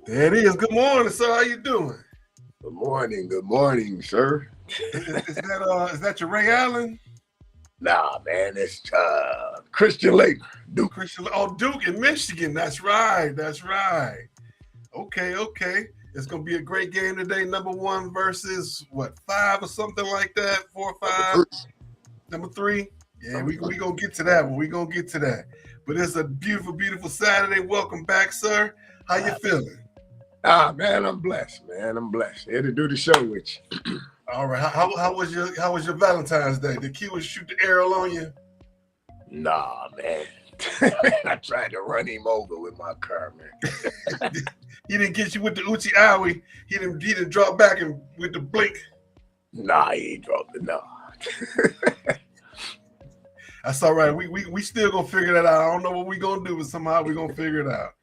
There it is. Good morning, sir. How you doing? Good morning, sir. Is that your Ray Allen? Nah, man, it's Christian Lake, Duke. Christian? Oh, Duke in Michigan. That's right. That's right. Okay. It's gonna be a great game today. Number one versus what, 5 or something like that? 4 or Number 5. three. Number 3. Yeah, Number we three. gonna get to that one. We gonna get to that. But it's a beautiful Saturday. Welcome back, sir. How you feeling? Man, I'm blessed, man. I'm blessed. Here to do the show with you. All right. How was your Valentine's Day? Did Q shoot the arrow on you? Nah, man. I tried to run him over with my car, man. He didn't get you with the Uchi Owie. He didn't drop back and with the blink. Nah, he ain't dropped it, no. That's all right. We still gonna figure that out. I don't know what we gonna do, but somehow we gonna figure it out.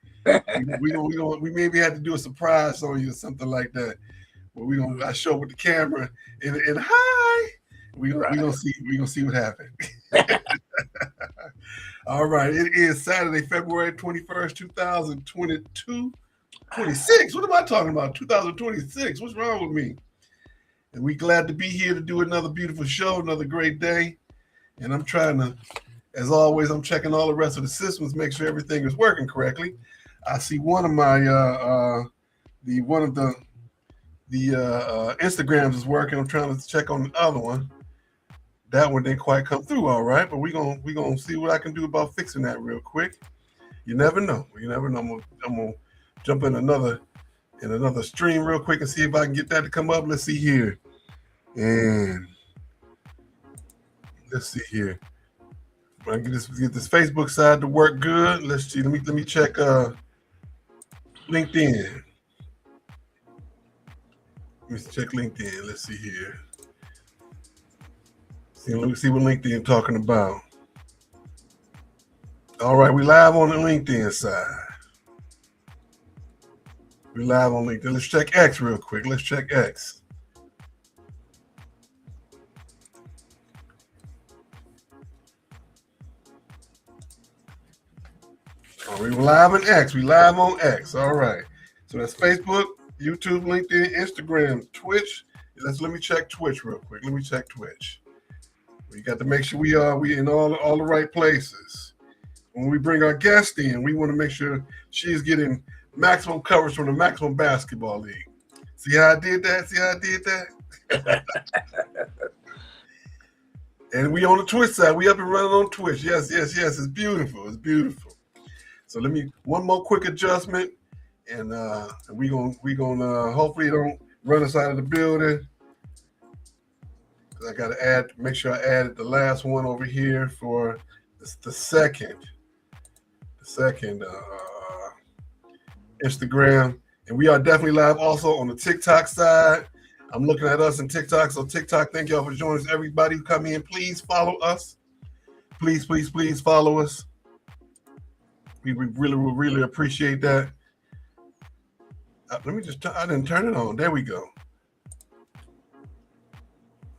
We maybe have to do a surprise on you or something like that. But I show up with the camera and hi. We gonna see what happens. All right. It is Saturday, February 21st, 2022. 26. What am I talking about? 2026. What's wrong with me? And we glad to be here to do another beautiful show, another great day. And I'm trying to, as always, I'm checking all the rest of the systems, make sure everything is working correctly. I see one of my the Instagrams is working. I'm trying to check on the other one. That one didn't quite come through all right, but we gonna see what I can do about fixing that real quick. You never know. I'm gonna jump in another stream real quick and see if I can get that to come up. Let's see here. And let's see here. I get this Facebook side to work good. Let's see. Let me check LinkedIn. Let me check LinkedIn. Let's see here. Let me see what LinkedIn talking about. All right, we live on the LinkedIn side. We live on LinkedIn. Let's check X real quick. Let's check X. Oh, we live on X. We live on X. All right. So that's Facebook, YouTube, LinkedIn, Instagram, Twitch. Let me check Twitch real quick. Let me check Twitch. We got to make sure we in all the right places. When we bring our guest in, we want to make sure she's getting maximum coverage from the Maximum Basketball League. See how I did that? And we on the Twitch side. We up and running on Twitch. Yes. It's beautiful. So let me one more quick adjustment, and we gonna hopefully it don't run us out of the building. I got to make sure I added the last one over here for the second Instagram. And we are definitely live also on the TikTok side. I'm looking at us in TikTok. So TikTok, thank y'all for joining us. Everybody who come in, please follow us. Please follow us. We really appreciate that. I didn't turn it on. There we go.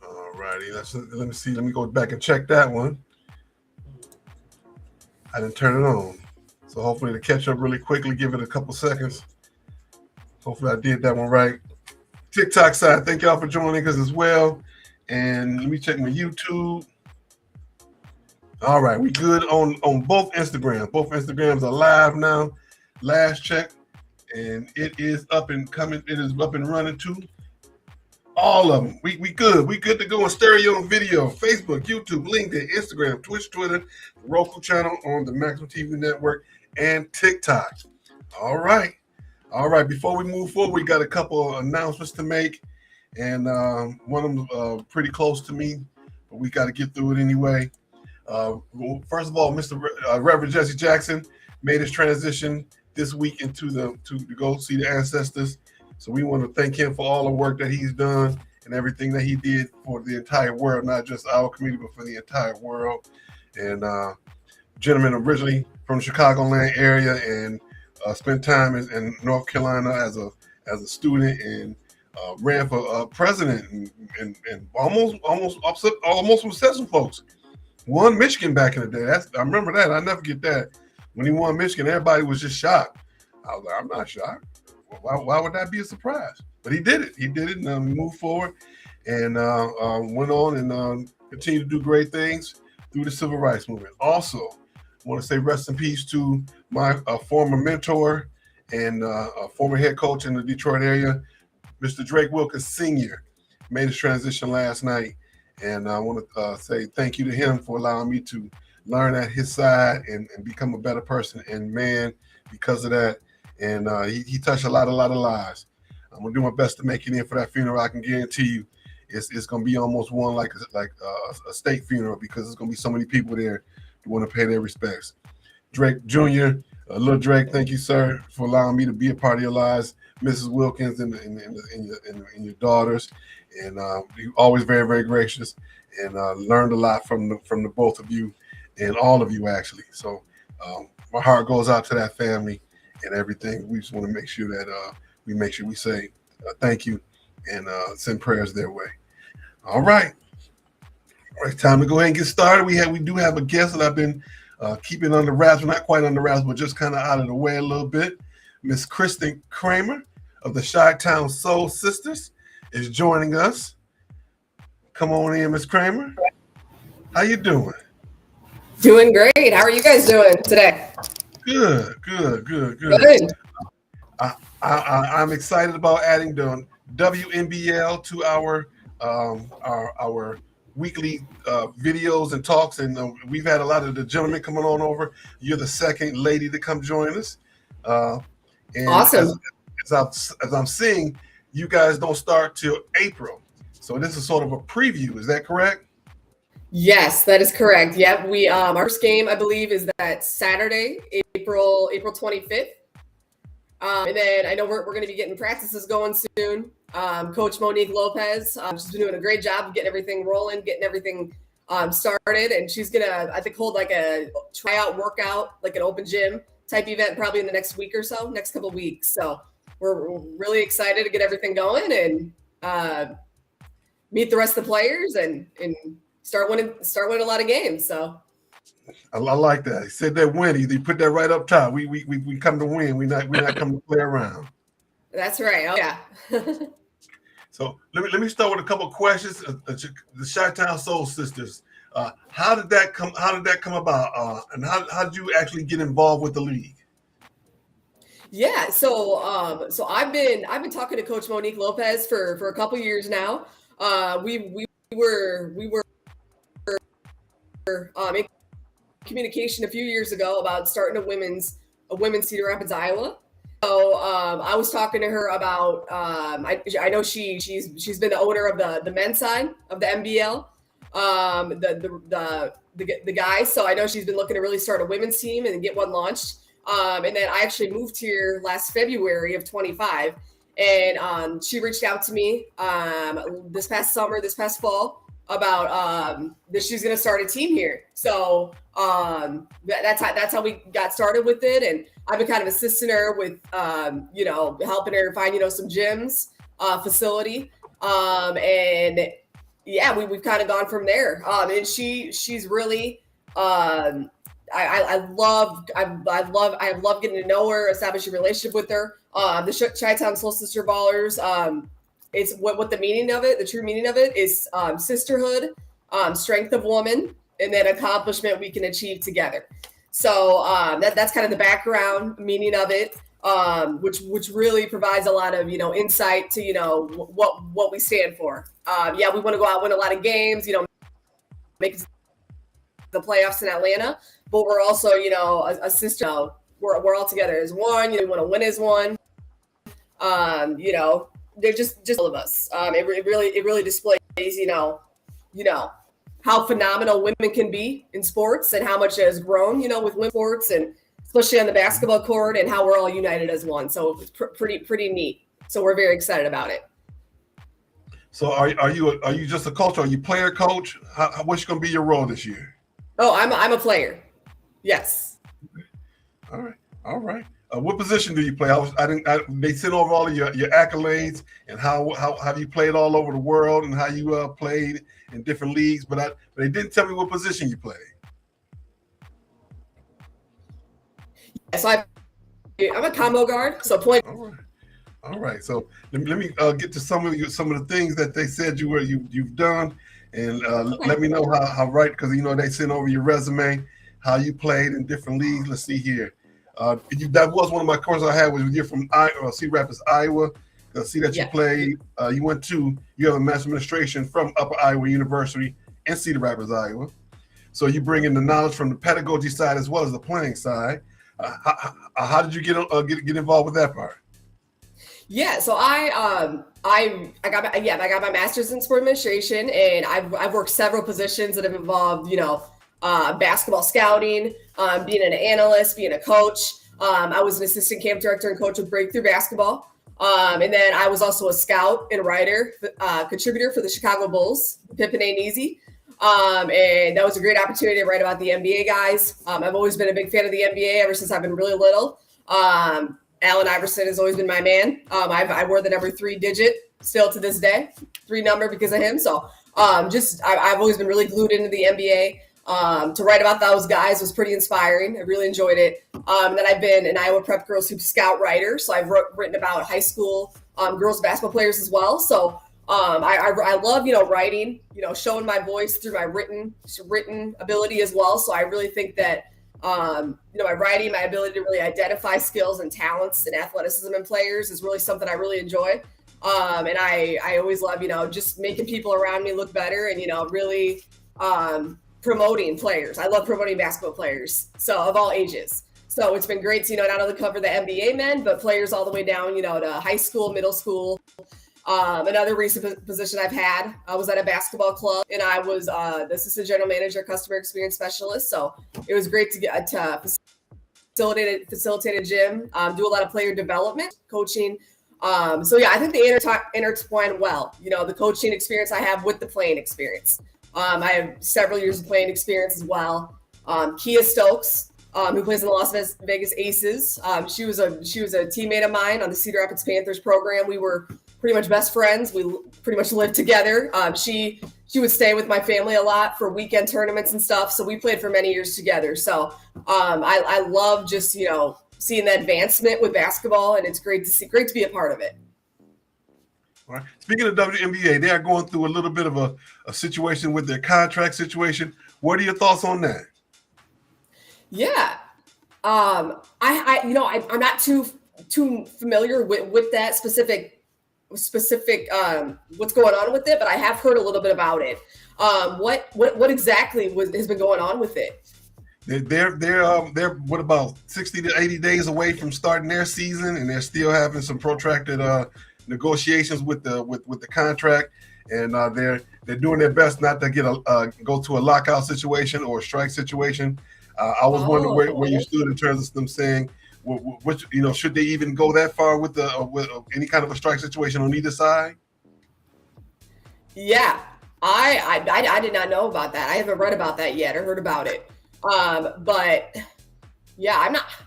Alrighty, let me see. Let me go back and check that one. I didn't turn it on. So hopefully to catch up really quickly, give it a couple seconds. Hopefully I did that one right. TikTok side, thank y'all for joining us as well. And let me check my YouTube. All right, we good on both Instagrams. Both Instagrams are live now. Last check, and it is up and coming. It is up and running too. All of them. We good. We good to go on stereo and video. Facebook, YouTube, LinkedIn, Instagram, Twitch, Twitter, Roku channel on the Maximum TV Network, and TikTok. All right. Before we move forward, we got a couple of announcements to make, and one of them pretty close to me, but we got to get through it anyway. First of all, Mr. Reverend Jesse Jackson made his transition this week to go see the ancestors. So we want to thank him for all the work that he's done and everything that he did for the entire world, not just our community, but for the entire world. And gentleman originally from the Chicagoland area and spent time in North Carolina as a student and ran for president and almost upset some folks. Won Michigan back in the day. I remember that. I never get that. When he won Michigan, everybody was just shocked. I was like, I'm not shocked. Why would that be a surprise? But he did it. He did it and moved forward and went on and continued to do great things through the civil rights movement. Also, I want to say rest in peace to my former mentor and former head coach in the Detroit area, Mr. Drake Wilkins Sr. Made his transition last night. And I want to say thank you to him for allowing me to learn at his side and become a better person and man because of that. And he touched a lot of lives. I'm going to do my best to make it in for that funeral. I can guarantee you it's going to be almost one like a state funeral because there's going to be so many people there who want to pay their respects. Drake Jr., Lil Drake, thank you, sir, for allowing me to be a part of your lives. Mrs. Wilkins and your daughters. And you're always very, very gracious and learned a lot from the both of you and all of you, actually. So my heart goes out to that family and everything. We just want to make sure that we say thank you and send prayers their way. All right. It's time to go ahead and get started. We do have a guest that I've been keeping under wraps, well, not quite under wraps, but just kind of out of the way a little bit. Miss Kristen Kramer of the Chi-Town Soul Sisters is joining us. Come on in, Miss Kramer. How you doing? Doing great. How are you guys doing today? Good. I'm excited about adding the WNBL to our weekly videos and talks, and we've had a lot of the gentlemen coming on over. You're the second lady to come join us. And awesome. As I'm seeing, you guys don't start till April, so this is sort of a preview. Is that correct? Yes, that is correct. Yeah, we our first game, I believe, is that Saturday, April 25th. And then I know we're going to be getting practices going soon. Coach Monique Lopez, she's been doing a great job of getting everything rolling, getting everything started, and she's gonna, I think, hold like a tryout workout, like an open gym type event, probably in the next week or so, next couple of weeks. So we're really excited to get everything going and meet the rest of the players and start winning a lot of games. So I like that. He said that win. You put that right up top. We come to win. We're not coming to play around. That's right. Oh yeah. So let me start with a couple of questions. The Chi-Town Soul Sisters. How did that come about? And how did you actually get involved with the league? Yeah, so I've been talking to Coach Monique Lopez for a couple years now. We were in communication a few years ago about starting a women's Cedar Rapids, Iowa. So I was talking to her about I know she's been the owner of the men's side of the MBL, the guys. So I know she's been looking to really start a women's team and get one launched. And then I actually moved here last February of 25, and she reached out to me this past fall about that she's going to start a team here. So that's how we got started with it, and I've been kind of assisting her with helping her find some gyms, facility, and yeah, we've kind of gone from there. And she's really I love getting to know her, establish a relationship with her. The Chi-Town Soul Sister Ballers, it's what the meaning of it, the true meaning of it is sisterhood, strength of woman, and then accomplishment we can achieve together. So that's kind of the background meaning of it, which really provides a lot of insight to what we stand for. Yeah, we want to go out and win a lot of games, make the playoffs in Atlanta, but we're also a sister. We're all together as one. We want to win as one. They're just all of us. It really displays how phenomenal women can be in sports and how much it has grown with women's sports, and especially on the basketball court, and how we're all united as one. So it's pretty neat. So we're very excited about it. So are you just a coach? Are you player coach? What's going to be your role this year? Oh, I'm a player. Yes. All right. What position do you play? They sent over all of your accolades and how have you played all over the world and how you played in different leagues, but they didn't tell me what position you played. So I'm a combo guard, so point. All right. All right, so let me get to some of the things that they said you've done, and Okay. let me know how right, because they sent over your resume, how you played in different leagues. Let's see here. That was one of my courses I had. Was you're from Cedar Rapids, Iowa. I see that you Yeah. played. You have a master administration from Upper Iowa University in Cedar Rapids, Iowa. So you bring in the knowledge from the pedagogy side as well as the playing side. How did you get involved with that part? Yeah, so I got my master's in sport administration, and I've worked several positions that have involved basketball scouting, being an analyst, being a coach. I was an assistant camp director and coach of Breakthrough Basketball, and then I was also a scout and writer contributor for the Chicago Bulls, Pippen ain't easy. And that was a great opportunity to write about the NBA guys. I've always been a big fan of the NBA ever since I've been really little. Allen Iverson has always been my man. I wore the number 3 digit still to this day, 3 number because of him. So I've always been really glued into the NBA. To write about those guys was pretty inspiring. I really enjoyed it. And then I've been an Iowa Prep Girls Hoop Scout writer. So I've written about high school girls basketball players as well. So I love, writing, showing my voice through my written ability as well. So I really think that my writing, my ability to really identify skills and talents and athleticism in players is really something I really enjoy. And I always love, just making people around me look better and, really promoting players. I love promoting basketball players, so of all ages. So it's been great to, not only cover the NBA men, but players all the way down, to high school, middle school. Another recent position I've had, I was at a basketball club, and I was the assistant general manager, customer experience specialist. So it was great to get to facilitate a gym, do a lot of player development, coaching. I think they intertwine well. The coaching experience I have with the playing experience. I have several years of playing experience as well. Kia Stokes, who plays in the Las Vegas Aces. She was a teammate of mine on the Cedar Rapids Panthers program. We were pretty much best friends. We pretty much lived together. She would stay with my family a lot for weekend tournaments and stuff. So we played for many years together. So I love just, seeing the advancement with basketball, and it's great to be a part of it. All right. Speaking of WNBA, they are going through a little bit of a situation with their contract situation. What are your thoughts on that? Yeah. I'm not too familiar with that specific what's going on with it, but I have heard a little bit about it. What exactly has been going on with it? They're what, about 60 to 80 days away from starting their season, and they're still having some protracted negotiations with the contract, and they're doing their best not to go to a lockout situation or a strike situation. I was wondering where you stood in terms of them saying, which, should they even go that far with any kind of a strike situation on either side? Yeah, I did not know about that. I haven't read about that yet or heard about it. But yeah,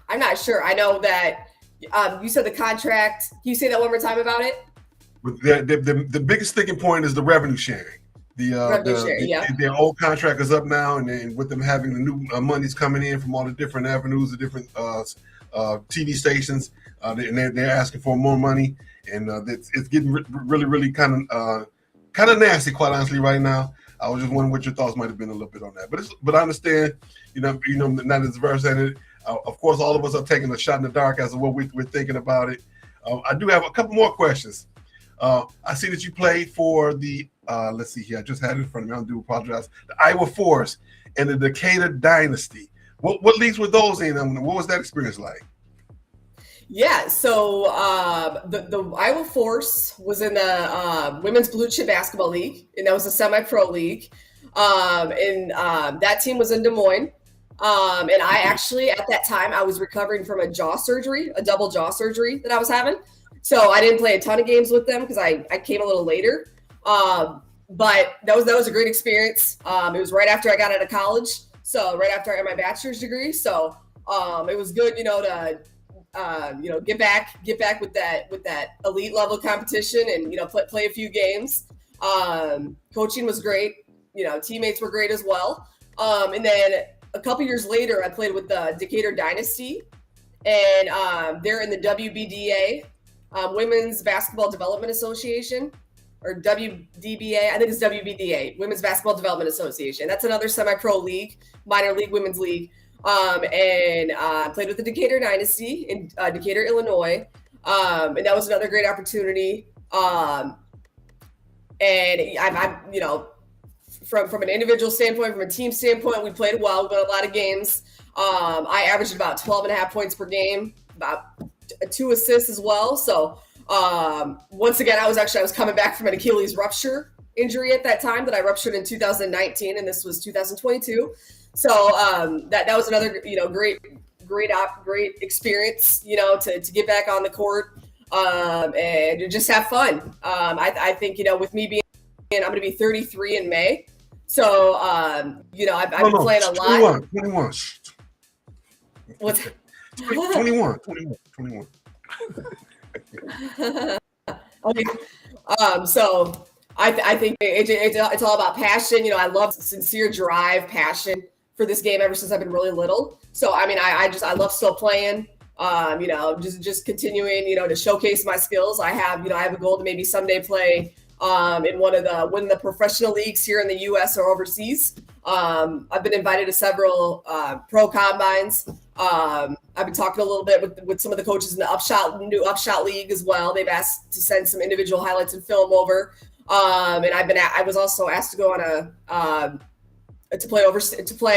I'm not sure. I know that you said the contract. Can you say that one more time about it? The biggest sticking point is the revenue sharing. Their old contract is up now, and then with them having the new monies coming in from all the different avenues, the different TV stations, and they're asking for more money, and it's getting really, really kind of nasty, quite honestly, right now. I was just wondering what your thoughts might have been a little bit on that, but I understand, not as versed in it. Of course, all of us are taking a shot in the dark as to what we're thinking about it. I do have a couple more questions. I see that you played for the, let's see here, I just had it in front of me, I do apologize, the Iowa Force and the Decatur Dynasty. What leagues were those in? What was that experience like? Yeah, so the Iowa Force was in the Women's Blue Chip Basketball League, and that was a semi-pro league. That team was in Des Moines. And I actually, at that time, I was recovering from a double jaw surgery that I was having. So I didn't play a ton of games with them because I came a little later. But that was a great experience. It was right after I got out of college. So right after I got my bachelor's degree. So it was good, to get back with that elite level competition and, play a few games. Coaching was great. Teammates were great as well. And then a couple years later, I played with the Decatur Dynasty, and they're in the WBDA. Women's Basketball Development Association, or WDBA. I think it's WBDA, Women's Basketball Development Association. That's another semi-pro league, minor league women's league. And played with the Decatur Dynasty in Decatur, Illinois. And that was another great opportunity. And I'm from an individual standpoint, from a team standpoint, we played well. We won a lot of games. I averaged about 12.5 points per game, about 2 assists as well. So once again, I was coming back from an Achilles rupture injury at that time that I ruptured in 2019, and this was 2022. So that was another great experience, to get back on the court and to just have fun. I think with me being, I'm going to be 33 in May, so I've been playing a lot. 21. What's 21. Okay. So I think it's all about passion. I love sincere drive, passion for this game ever since I've been really little. So I love still playing. Just continuing, to showcase my skills. I have a goal to maybe someday play in one of the professional leagues here in the U.S. or overseas. I've been invited to several pro combines. I've been talking a little bit with some of the coaches in the new Upshot League as well. They've asked to send some individual highlights and film over. And I was also asked to go on to play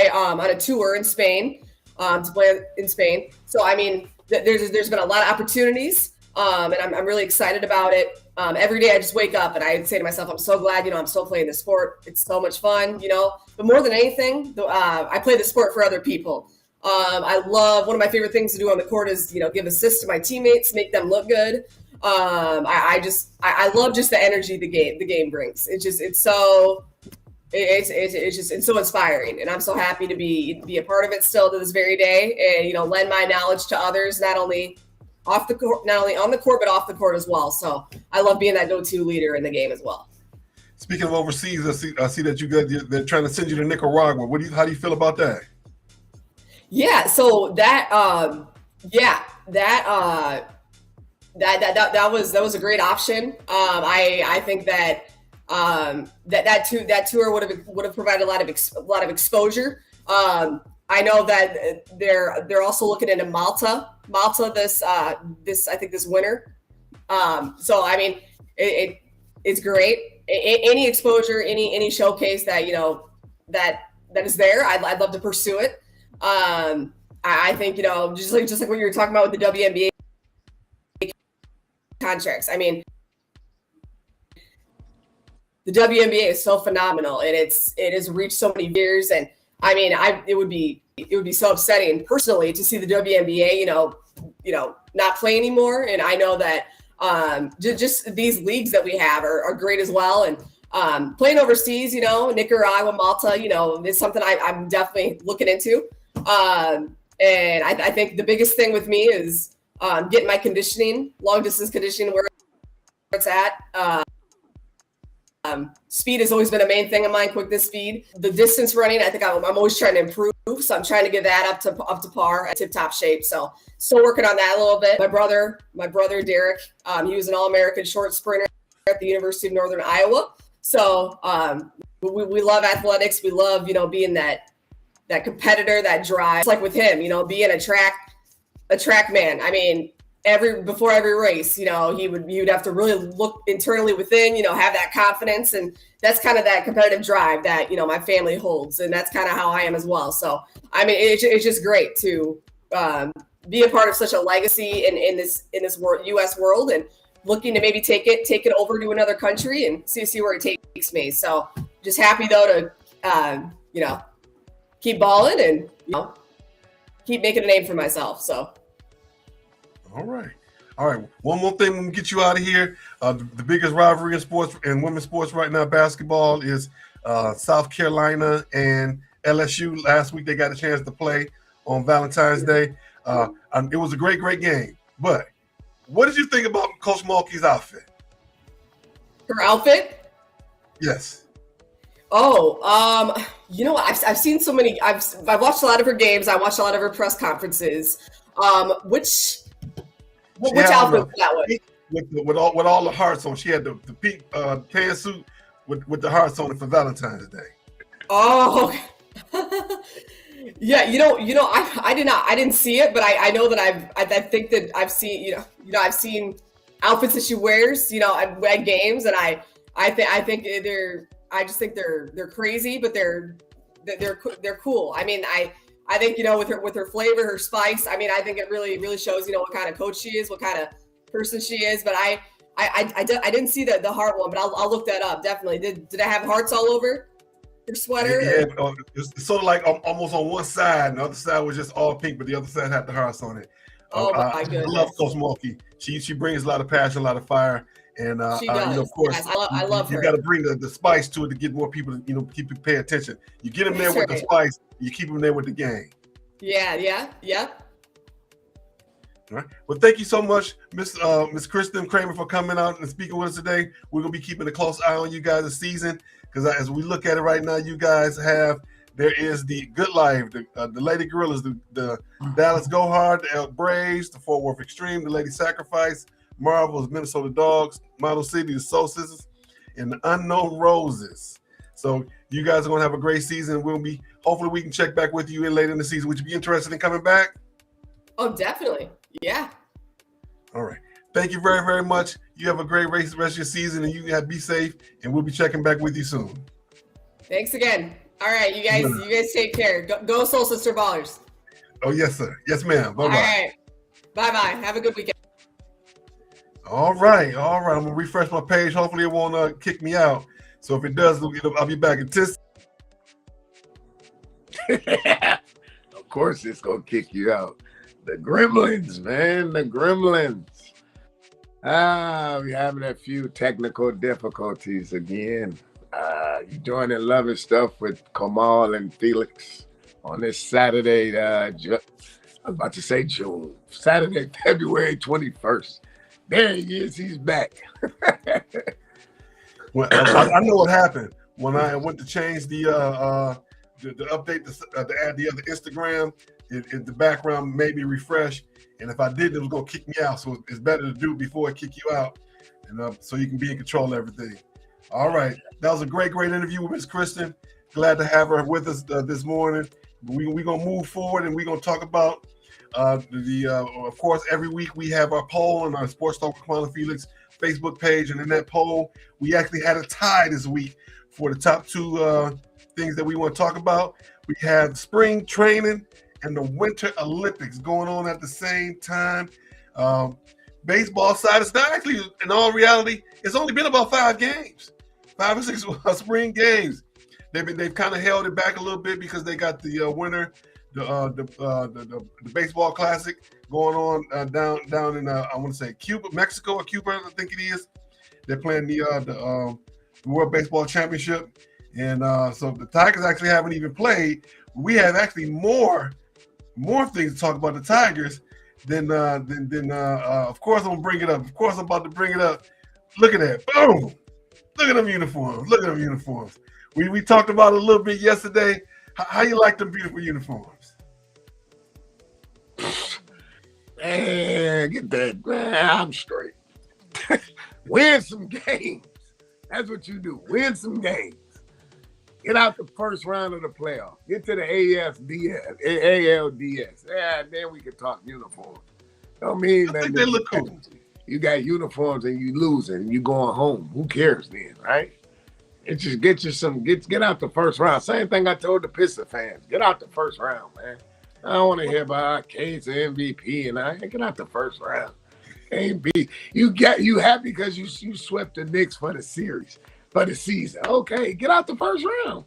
on a tour in Spain, to play in Spain. So there's been a lot of opportunities, and I'm really excited about it. Every day I just wake up and I say to myself, I'm so glad, I'm still playing this sport. It's so much fun, but more than anything, I play the sport for other people. I love, one of my favorite things to do on the court is, give assists to my teammates, make them look good. I love just the energy the game brings. It's so inspiring, and I'm so happy to be a part of it still to this very day, and lend my knowledge to others, not only on the court but off the court as well. So I love being that go-to leader in the game as well. Speaking of overseas, I see that they're trying to send you to Nicaragua. How do you feel about that? Yeah, so that was a great option. I think that that tour would have provided a lot of exposure. I know that they're also looking into Malta this winter. So it's great. Any exposure, any showcase that that is there, I'd love to pursue it. I think just like what you were talking about with the WNBA contracts. The WNBA is so phenomenal, and it has reached so many years. And it would be so upsetting personally to see the WNBA, not play anymore. And I know that just these leagues that we have are great as well. And playing overseas, Nicaragua, Malta, is something I'm definitely looking into. And I think the biggest thing with me is getting my conditioning, long distance conditioning, where it's at. Speed has always been a main thing of mine, quickness, speed. The distance running, I think I'm always trying to improve. So I'm trying to get that up to par, at tip-top shape. So still working on that a little bit. My brother Derek, he was an All-American short sprinter at the University of Northern Iowa. So we love athletics. We love, being that competitor, that drive. It's like with him, being a track man. Before every race, he would have to really look internally within, have that confidence, and that's kind of that competitive drive that my family holds, and that's kind of how I am as well. So it's just great to be a part of such a legacy in this world, U.S. world, and looking to maybe take it over to another country and see where it takes me. So just happy though to keep balling and keep making a name for myself. So. All right. One more thing when we get you out of here. The biggest rivalry in sports and women's sports right now, basketball, is South Carolina and LSU. Last week they got a chance to play on Valentine's Day. It was a great game. But what did you think about Coach Mulkey's outfit? Her outfit? Yes. Oh, I've seen so many. I've watched a lot of her games. I watched a lot of her press conferences. Which outfit was that one? with all the hearts on. She had the pink pantsuit with the hearts on it for Valentine's Day. Oh, yeah. I didn't see it, but I know that I think that I've seen, I've seen outfits that she wears, at games, and I think just think they're crazy, but they're cool. I mean, I think, with her flavor, her spice, I mean, I think it really shows, what kind of coach she is, what kind of person she is. But I didn't see the heart one, but I'll look that up. Definitely. Did I have hearts all over her sweater? Yeah, it's sort of like almost on one side, and the other side was just all pink, but the other side had the hearts on it. Oh my goodness. I love Coach Mulkey. She brings a lot of passion, a lot of fire. And she does. of course, yes, I love her. You got to bring the spice to it to get more people to keep it pay attention. You get them there with the spice, you keep them there with the game. Yeah. All right. Well, thank you so much, Miss Kristen Kramer, for coming out and speaking with us today. We're gonna be keeping a close eye on you guys this season, because as we look at it right now, you guys there is the Good Life, the Lady Gorillas, the Dallas Go Hard, the Elk Braves, the Fort Worth Extreme, the Lady Sacrifice, Marvel's Minnesota Dogs, Model City, the Soul Sisters, and the Unknown Roses. So you guys are going to have a great season. Hopefully we can check back with you later in the season. Would you be interested in coming back? Oh, definitely. Yeah. All right. Thank you very, very much. You have a great rest of your season, and you guys be safe, and we'll be checking back with you soon. Thanks again. All right, you guys take care. Go Soul Sister Ballers. Oh, yes, sir. Yes, ma'am. Bye-bye. All right. Bye-bye. Have a good weekend. All right. I'm going to refresh my page. Hopefully it won't kick me out. So if it does, I'll be back in 10 Of course it's going to kick you out. The Gremlins, man. The Gremlins. We're having a few technical difficulties again. You joining Loving Stuff with Kamau and Felix on this Saturday, I'm about to say June. Saturday, February 21st. There he is. He's back. Well, I know what happened when I went to change the update, the add the other Instagram. The background made me refresh, and if I did, it was gonna kick me out. So it's better to do it before it kick you out, and so you can be in control of everything. All right, that was a great interview with Miss Kristen. Glad to have her with us this morning. We're gonna move forward, and we're gonna talk about of course, every week we have our poll on our Sports Talk with Kamau and Felix Facebook page, and in that poll, we actually had a tie this week for the top two things that we want to talk about. We have spring training and the Winter Olympics going on at the same time. Baseball side, it's not actually, in all reality, it's only been about 5 or 6 spring games. They've kind of held it back a little bit because they got the winter, the baseball classic going on down in I want to say Mexico or Cuba, I think it is. They're playing the World Baseball Championship, and so the Tigers actually haven't even played. We have actually more things to talk about the Tigers than of course I'm gonna bring it up. Of course I'm about to bring it up. Look at that. Boom. Look at them uniforms. We talked about it a little bit yesterday. How you like them beautiful uniforms? Man, get that. Man, I'm straight. Win some games. That's what you do. Win some games. Get out the first round of the playoff. Get to the ALDS. Yeah, then we can talk uniforms. Don't mean I that think they look cool. You got uniforms and you losing and you going home. Who cares then, right? It just get out the first round. Same thing I told the Pistons fans. Get out the first round, man. I don't want to hear about Kane's MVP and I get out the first round. You happy because you swept the Knicks for the series, for the season. Okay, get out the first round.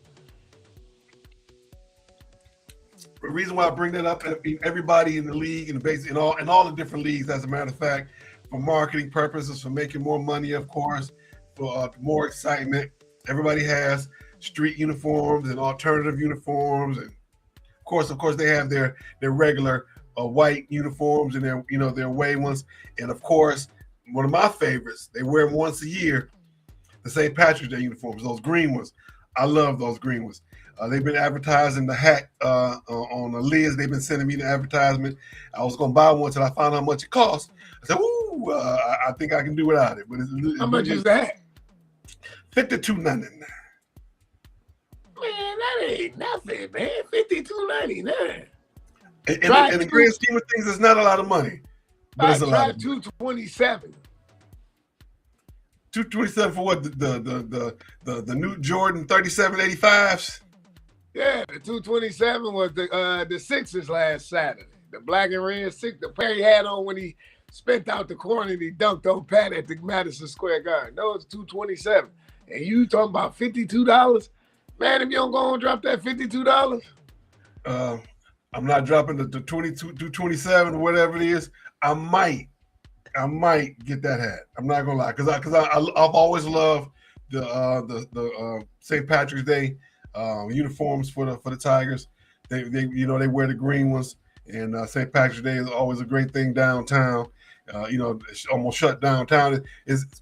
The reason why I bring that up, everybody in the league and in all the different leagues, as a matter of fact, for marketing purposes, for making more money, of course, for more excitement. Everybody has street uniforms and alternative uniforms, and of course, they have their regular white uniforms and their away ones. And of course, one of my favorites, they wear them once a year, the St. Patrick's Day uniforms, those green ones. I love those green ones. They've been advertising the hat on the lids. They've been sending me the advertisement. I was going to buy one until I found out how much it cost. I said, "Ooh, I think I can do without it." But how much is that? $52.99. Man, that ain't nothing, man. $52.99. In the grand scheme of things, it's not a lot of money, but it's a lot of money. $227. $227 for what? The new Jordan 3785s? Yeah, the $227 was the Sixers last Saturday. The black and red six, the pair he had on when he spent out the corner and he dunked on Pat at the Madison Square Garden. No, it's $227. And you talking about $52? Man, if you don't go and drop that $52. I'm not dropping the 227 or whatever it is. I might get that hat. I'm not gonna lie, because I've always loved the St. Patrick's Day uniforms for the Tigers. They wear the green ones, and St. Patrick's Day is always a great thing downtown. It's almost shut downtown.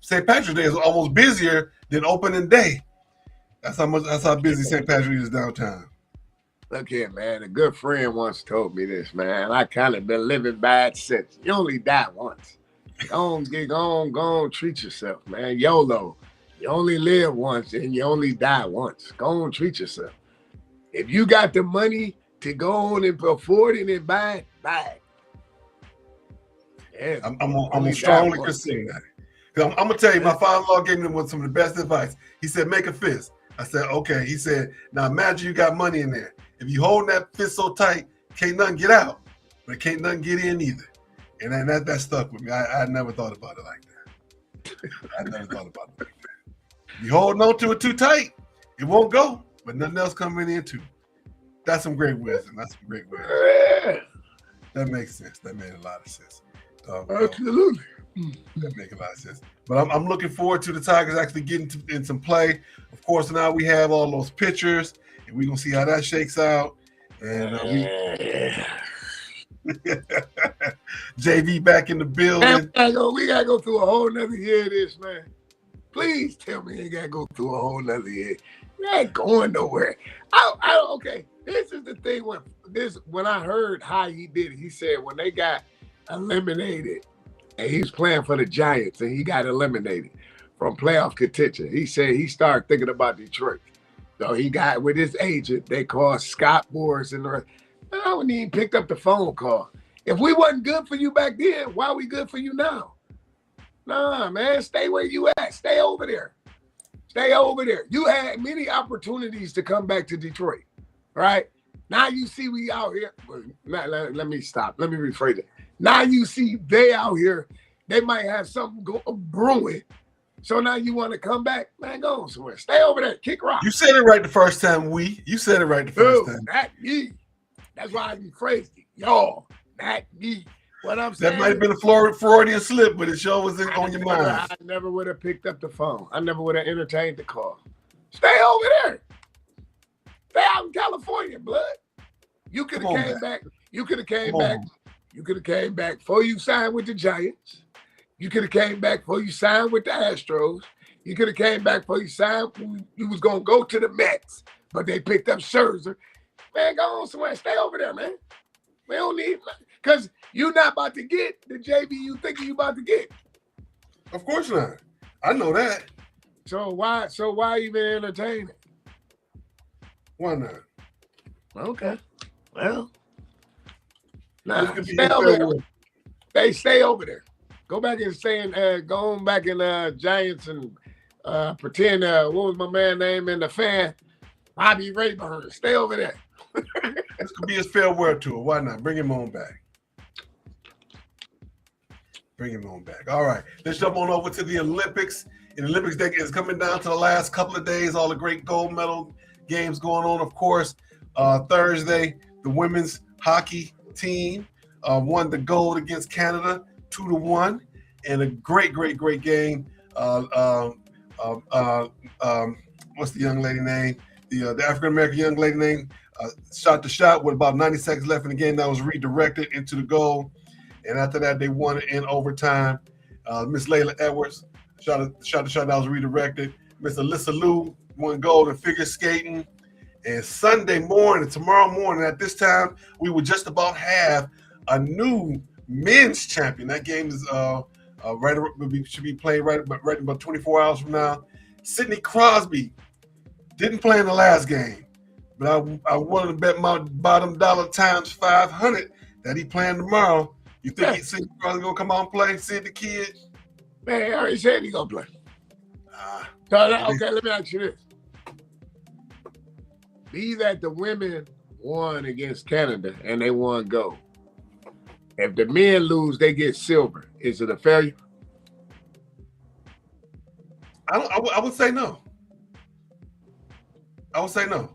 St. Patrick's Day is almost busier than opening day. That's how busy St. Patrick's is downtown. Look here, man. A good friend once told me this, man. I kind of been living by it since. You only die once. Go on, treat yourself, man. YOLO. You only live once and you only die once. Go on, treat yourself. If you got the money to go on and afford it and buy it, buy it. Yeah, I'm gonna strongly consider that. I'm gonna tell you, my father-in-law gave me some of the best advice. He said, make a fist. I said, okay. He said, now imagine you got money in there. If you hold that fist so tight, can't nothing get out, but can't nothing get in either. And then that stuck with me. I never thought about it like that. I never thought about it like that. You holding on to it too tight, it won't go, but nothing else coming in too. That's some great wisdom. Yeah. That makes sense. That made a lot of sense. Absolutely. That makes a lot of sense. But I'm looking forward to the Tigers actually getting in some play. Of course, now we have all those pictures, and we're going to see how that shakes out. And JV back in the building. We gotta go through a whole nother year of this, man. Please tell me you gotta go through a whole nother year. You ain't going nowhere. Okay, this is the thing when I heard how he did it. He said when they got eliminated and he was playing for the Giants and he got eliminated from playoff contention, he said he started thinking about Detroit. So he got with his agent, they called Scott Boras and the rest. I wouldn't even picked up the phone call. If we wasn't good for you back then, why are we good for you now? Nah, man, stay where you at. Stay over there. Stay over there. You had many opportunities to come back to Detroit, right? Now you see we out here. Let me stop. Let me rephrase it. Now you see they out here. They might have something brewing. So now you want to come back? Man, go somewhere. Stay over there. Kick rock. You said it right the first time, You said it right the first time. Not me. That's why I rephrased it. Y'all, not me. What I'm saying. That might have been a Freudian slip, but it sure was on your mind. I never would have picked up the phone. I never would have entertained the call. Stay over there. Stay out in California, blood. You could have came back. You could have came back. You could have came back before you signed with the Giants. You could have came back before you signed with the Astros. You could have came back before you signed. You was going to go to the Mets, but they picked up Scherzer. Man, go on somewhere. Stay over there, man. We don't need, because you're not about to get the JV you thinking you about to get. Of course not. I know that. So why even entertain it? Why not? Okay. Well, stay over there. They stay over there. Go back and go on back in Giants and pretend what was my man name in the fan? Bobby Rayburn. Stay over there. This could be his farewell tour. Why not? Bring him on back. All right. Let's jump on over to the Olympics. And the Olympics day is coming down to the last couple of days. All the great gold medal games going on. Of course, Thursday, the women's hockey team won the gold against Canada 2-1, and a great game. What's the young lady name? The African American young lady name shot the shot with about 90 seconds left in the game. That was redirected into the goal, and after that, they won it in overtime. Miss Layla Edwards shot the shot that was redirected. Miss Alyssa Liu won gold in figure skating, And Sunday morning, tomorrow morning, at this time, we would just about have a new men's champion. That game is should be played right about 24 hours from now. Sidney Crosby didn't play in the last game, but I wanted to bet my bottom dollar times 500 that he playing tomorrow. You think Sidney Crosby gonna come out and play? Sid the kid? Man, I already said he gonna play. Okay, let me ask you this. Be that the women won against Canada and they won gold. If the men lose, they get silver. Is it a failure? I would say no. I would say no.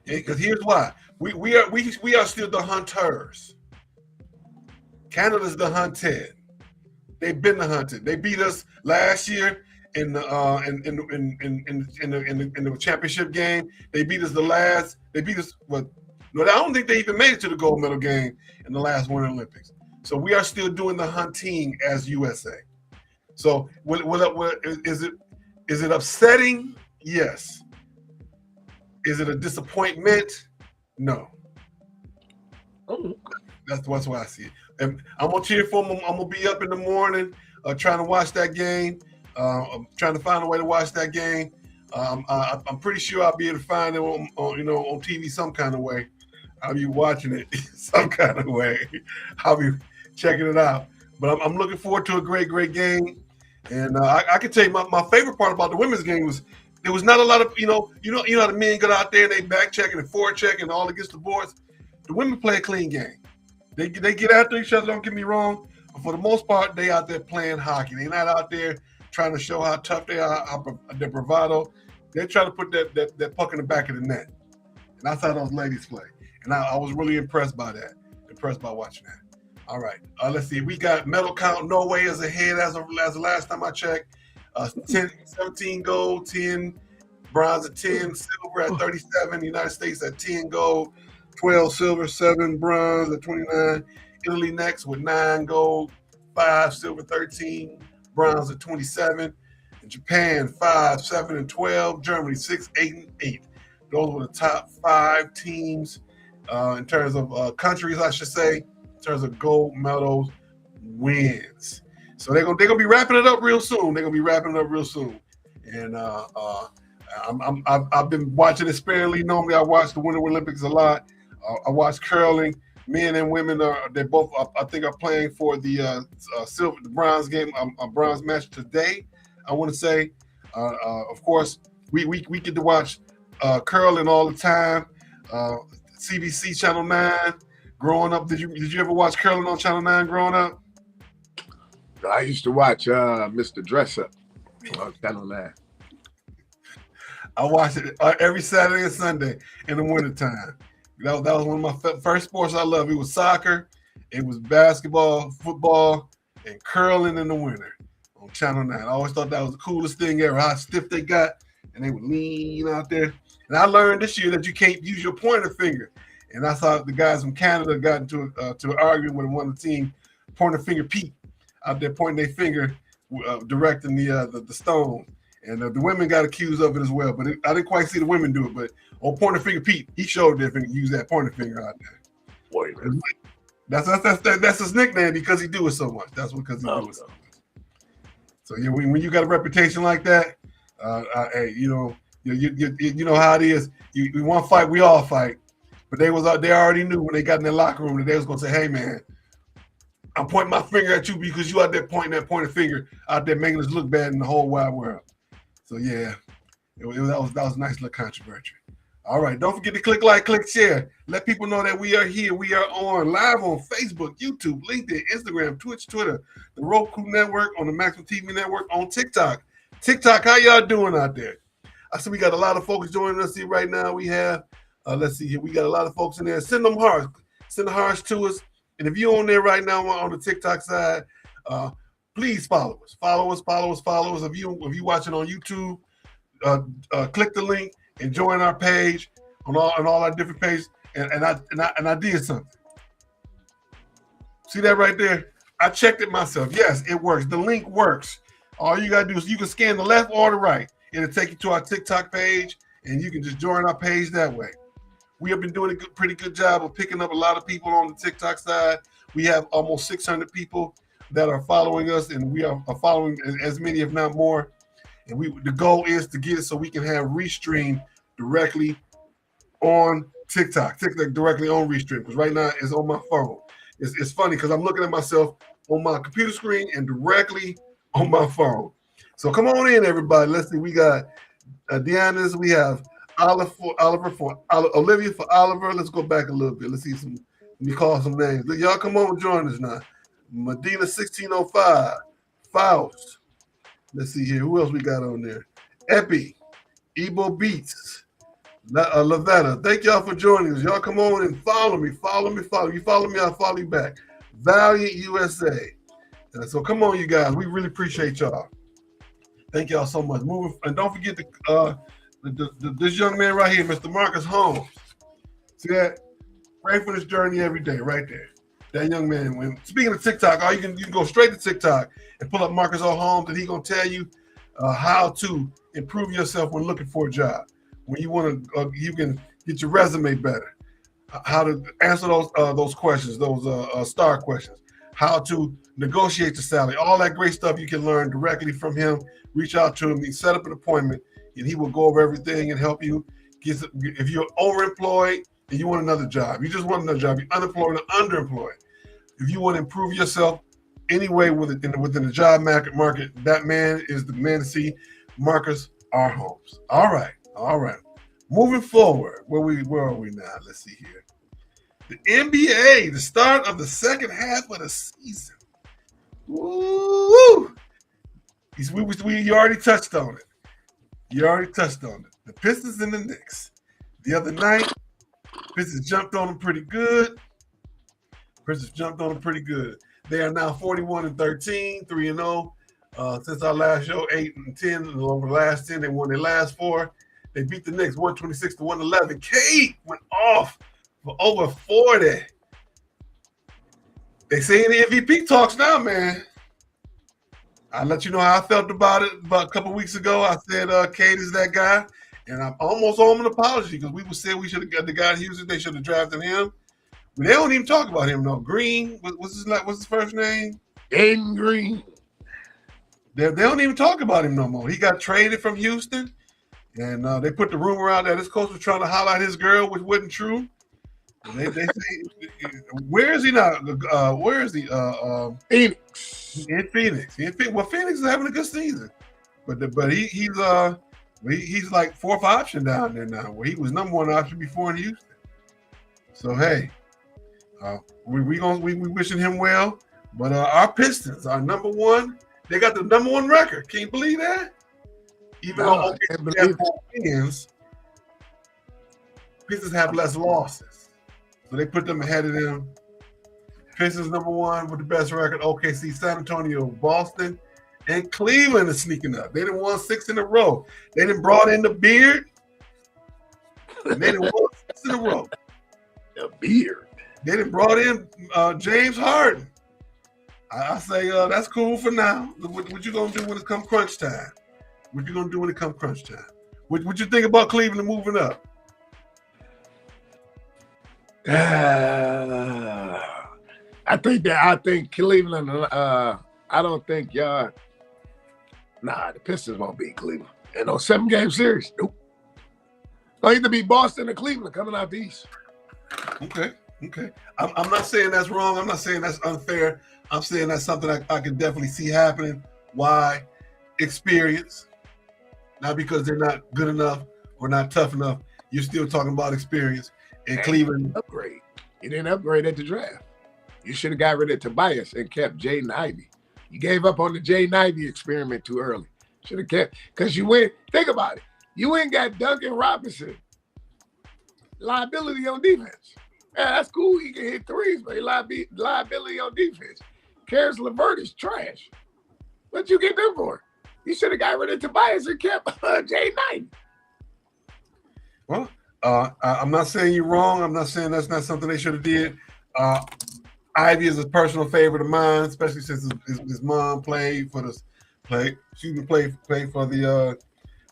Because here's why. We are still the hunters. Canada's the hunted. They've been the hunted. They beat us last year in the championship game. They beat us They beat us. Well, no, I don't think they even made it to the gold medal game in the last Winter Olympics. So we are still doing the hunting as USA. So is it upsetting? Yes. Is it a disappointment? No. That's why I see it. And I'm gonna cheer for them. I'm gonna be up in the morning trying to watch that game. I'm trying to find a way to watch that game. I'm pretty sure I'll be able to find it on TV some kind of way. I'll be watching it some kind of way. I'll be checking it out. But I'm looking forward to a great game. And I can tell you my favorite part about the women's game was there was not a lot of you know how the men got out there and they back checking and forward checking all against the boards. The women play a clean game. They get after each other. Don't get me wrong, but for the most part, they out there playing hockey. They're not out there trying to show how tough they are, their bravado. They try to put that puck in the back of the net. And that's how those ladies play. And I was really impressed by that. Impressed by watching that. All right, let's see. We got medal count. Norway is ahead as of the last time I checked. 17 gold, 10 bronze at 10, silver at 37. The United States at 10 gold, 12 silver, 7 bronze at 29. Italy next with 9 gold, 5 silver, 13 bronze at 27. And Japan 5, 7, and 12. Germany 6, 8, and 8. Those were the top 5 teams in terms of countries, I should say, in terms of gold medals wins. So they're gonna be wrapping it up real soon. And I've been watching it sparingly. Normally I watch the Winter Olympics a lot. I watch curling. Men and women they both I think are playing for the silver, the bronze game, a bronze match today. I want to say, of course, we get to watch curling all the time. CBC Channel 9. Growing up, did you ever watch curling on Channel 9 growing up? I used to watch Mr. Dress Up on Channel 9. I watched it every Saturday and Sunday in the wintertime. That was one of my first sports I loved. It was soccer, it was basketball, football, and curling in the winter on Channel 9. I always thought that was the coolest thing ever, how stiff they got, and they would lean out there. And I learned this year that you can't use your pointer finger. And I saw the guys from Canada got into to an argument with one of the team, pointer finger Pete, out there pointing their finger, directing the stone. And the women got accused of it as well. But I didn't quite see the women do it. But on pointer finger Pete, he showed that use that pointer finger out there. Boy, that's his nickname because he do it so much. That's because he do it so much. So yeah, when you got a reputation like that, hey, you know how it is. You want to fight, we all fight. But they already knew when they got in their locker room that they was gonna say, "Hey man, I'm pointing my finger at you because you out there pointing that pointer finger out there making us look bad in the whole wide world." So yeah, that was a nice little controversy. All right, don't forget to click like, click share. Let people know that we are here. We are on live on Facebook, YouTube, LinkedIn, Instagram, Twitch, Twitter, the Roku Network, on the Maximum TV Network, on TikTok. TikTok, how y'all doing out there? I see we got a lot of folks joining us here right now. We have, let's see here, we got a lot of folks in there. Send them hearts. Send the hearts to us. And if you're on there right now on the TikTok side, please follow us. Follow us. If you watching on YouTube, click the link and join our page on all our different pages. And I did something. See that right there? I checked it myself. Yes, it works. The link works. All you gotta do is you can scan the left or the right. It'll take you to our TikTok page, and you can just join our page that way. We have been doing a pretty good job of picking up a lot of people on the TikTok side. We have almost 600 people that are following us, and we are following as many, if not more. And the goal is to get it so we can have Restream directly on TikTok directly on Restream, because right now it's on my phone. It's funny because I'm looking at myself on my computer screen and directly on my phone. So come on in, everybody. Let's see. We got Deanna's. We have Olivia for Oliver. Let's go back a little bit. Let's see let me call some names. Y'all come on and join us now. Medina 1605. Faust. Let's see here. Who else we got on there? Epi. Ebo Beats. Lavetta. Thank y'all for joining us. Y'all come on and follow me. Follow me. You follow me, I'll follow you back. Valiant USA. So come on, you guys. We really appreciate y'all. Thank y'all so much. And don't forget this young man right here, Mr. Marcus Holmes. See that? Pray for this journey every day, right there. That young man. Speaking of TikTok, you can go straight to TikTok and pull up Marcus O. Holmes, and he's gonna tell you how to improve yourself when looking for a job. When you want to, you can get your resume better. How to answer those questions, those star questions. How to negotiate the salary. All that great stuff you can learn directly from him. Reach out to him. Set up an appointment, and he will go over everything and help you. If you're overemployed and you want another job, you just want another job. You're unemployed or underemployed. If you want to improve yourself anyway within the job market, that man is the man to see. Marcus R. Holmes. All right. Moving forward, where are we now? Let's see here. The NBA, the start of the second half of the season. Woo! You already touched on it. The Pistons and the Knicks. The other night, Pistons jumped on them pretty good. They are now 41-13, 3-0. Since our last show, 8-10. Over the last 10, they won their last 4. They beat the Knicks 126-111. Kate went off for over 40. They say in the MVP talks now, man. I'll let you know how I felt about it about a couple weeks ago. I said Kate is that guy, and I'm almost on an apology because we said we should have got the guy in Houston. They should have drafted him. But they don't even talk about him, no. Green, what's his first name? Aiden Green. They don't even talk about him no more. He got traded from Houston. And they put the rumor out that his coach was trying to highlight his girl, which wasn't true. And they say, where is he now? Where is he? Phoenix. In Phoenix. Well, Phoenix is having a good season, but he's like 4th option down there now, where he was number 1 option before in Houston. So hey, we wishing him well. But our Pistons are number 1. They got the number 1 record. Can you believe that? Even though they have more wins, Pistons have less losses. So they put them ahead of them. Pistons number 1 with the best record. OKC, San Antonio, Boston, and Cleveland is sneaking up. They done won 6 in a row. They done brought in the Beard. And they done won 6 in a row. The Beard. They done brought in James Harden. I say that's cool for now. What you gonna do when it comes crunch time? What you gonna do when it comes crunch time? What you think about Cleveland moving up? I think Cleveland. I don't think y'all. Nah, the Pistons won't beat Cleveland. And no 7-game series. Nope. They'll either be Boston or Cleveland coming out the East. Okay. I'm not saying that's wrong. I'm not saying that's unfair. I'm saying that's something I can definitely see happening. Why? Experience. Not because they're not good enough or not tough enough. You're still talking about experience. And Cleveland. Upgrade. You didn't upgrade at the draft. You should have got rid of Tobias and kept Jaden Ivey. You gave up on the Jaden Ivey experiment too early. Should have kept, because you went, think about it. You went and got Duncan Robinson. Liability on defense. Yeah, that's cool. He can hit threes, but he liability on defense. Karis LeVert is trash. What'd you get them for? You should have got rid of Tobias and kept Jaden Ivey. Well, I'm not saying you're wrong. I'm not saying that's not something they should have did. Ivy is a personal favorite of mine, especially since his mom played for the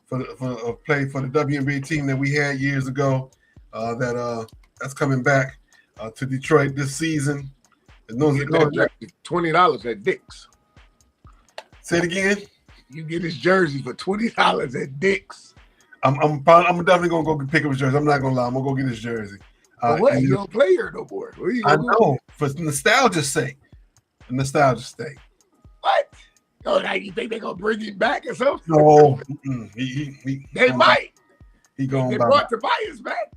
played for the WNBA team that we had years ago. That's coming back to Detroit this season. Get that jersey for $20 at Dick's. Say it again. You get his jersey for $20 at Dick's. I'm definitely gonna go pick up his jersey. I'm not gonna lie. I'm gonna go get his jersey. What? You don't play here no more. I know, for nostalgia's sake. Nostalgia's sake. What? Oh, now you think they're gonna bring him back or something? No. They might. He going They back. brought Tobias back.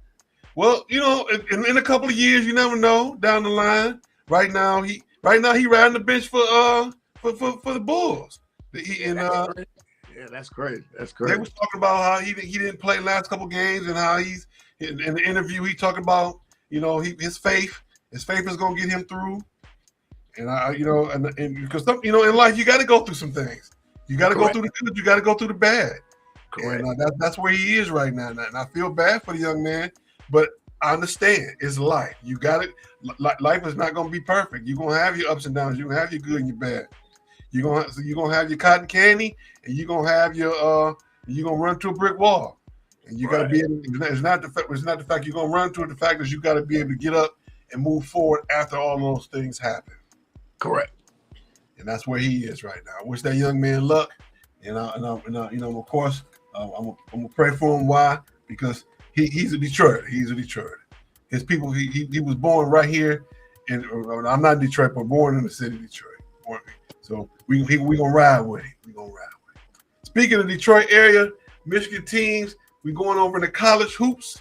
Well, you know, in a couple of years, you never know down the line. Right now he riding the bench for the Bulls. That's crazy. That's crazy. They was talking about how he didn't play the last couple games and how he's in the interview he talking about, you know, his faith is gonna get him through. And you know, and because you know, in life you got to go through some things. You got to go through the good. You got to go through the bad. Correct. And that's where he is right now. And I feel bad for the young man, but I understand it's life. You got it. Life is not going to be perfect. You're going to have your ups and downs. You're going to have your good and your bad. You're going to have your cotton candy, and you're going to have your you're going to run to a brick wall. And you got to be able. It's not the fact you're going to run to it. The fact is you got to be able to get up and move forward after all those things happen. Correct. And that's where he is right now. I wish that young man luck. And you know, of course, I'm gonna pray for him. Why? Because he's a Detroiter. He's a Detroiter. His people. He was born right here, and I'm not Detroit, but born in the city of Detroit. So we gonna ride with him. We gonna ride with him. Speaking of Detroit area, Michigan teams, we going over into college hoops.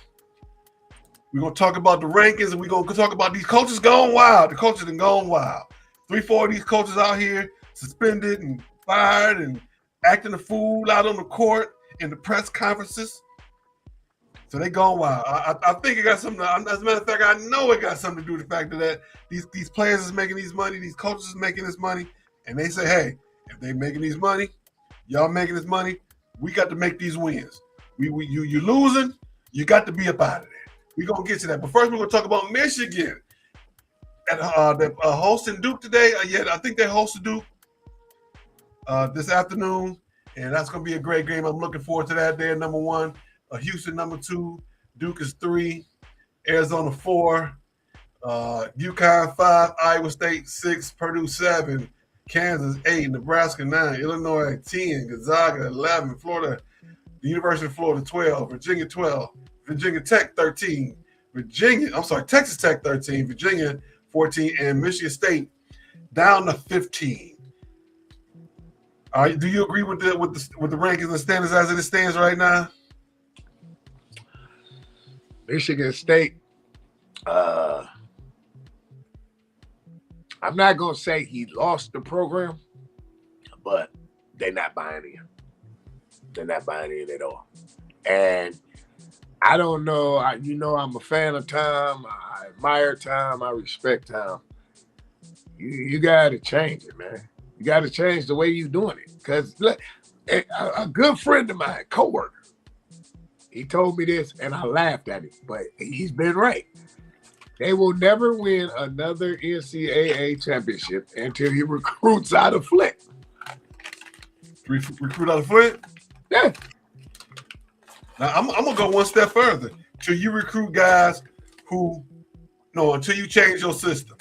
We're gonna talk about the rankings, and we're gonna talk about these coaches going wild. The coaches have gone wild. 3-4 of these coaches out here suspended and fired and acting a fool out on the court in the press conferences. So they gone wild. I think it got something. As a matter of fact, I know it got something to do with the fact that these players is making these money, these coaches is making this money, and they say, hey, if they making these money, y'all making this money, we got to make these wins. You losing, you got to be up out of there. We're gonna get to that. But first, we're gonna talk about Michigan. They're hosting Duke today. I think they hosted Duke this afternoon, and that's going to be a great game. I'm looking forward to that. They're number 1, Houston number 2, Duke is 3, Arizona 4, UConn 5, Iowa State 6, Purdue 7, Kansas 8, Nebraska 9, Illinois 10, Gonzaga 11, Florida, the University of Florida 12, Virginia 12, Virginia Tech 13, Texas Tech 13, Virginia 14, and Michigan State down to 15. All right, do you agree with the rankings and standards as it stands right now? Michigan State. I'm not gonna say he lost the program, but they're not buying in. They're not buying in at all. And I don't know. I'm a fan of Tom. I admire Tom. I respect Tom. You got to change it, man. You got to change the way you're doing it. Because a good friend of mine, coworker, he told me this, and I laughed at it, but he's been right. They will never win another NCAA championship until he recruits out of Flint. Recruit out of Flint? Yeah. Now, I'm going to go one step further. Till you recruit guys until you change your system.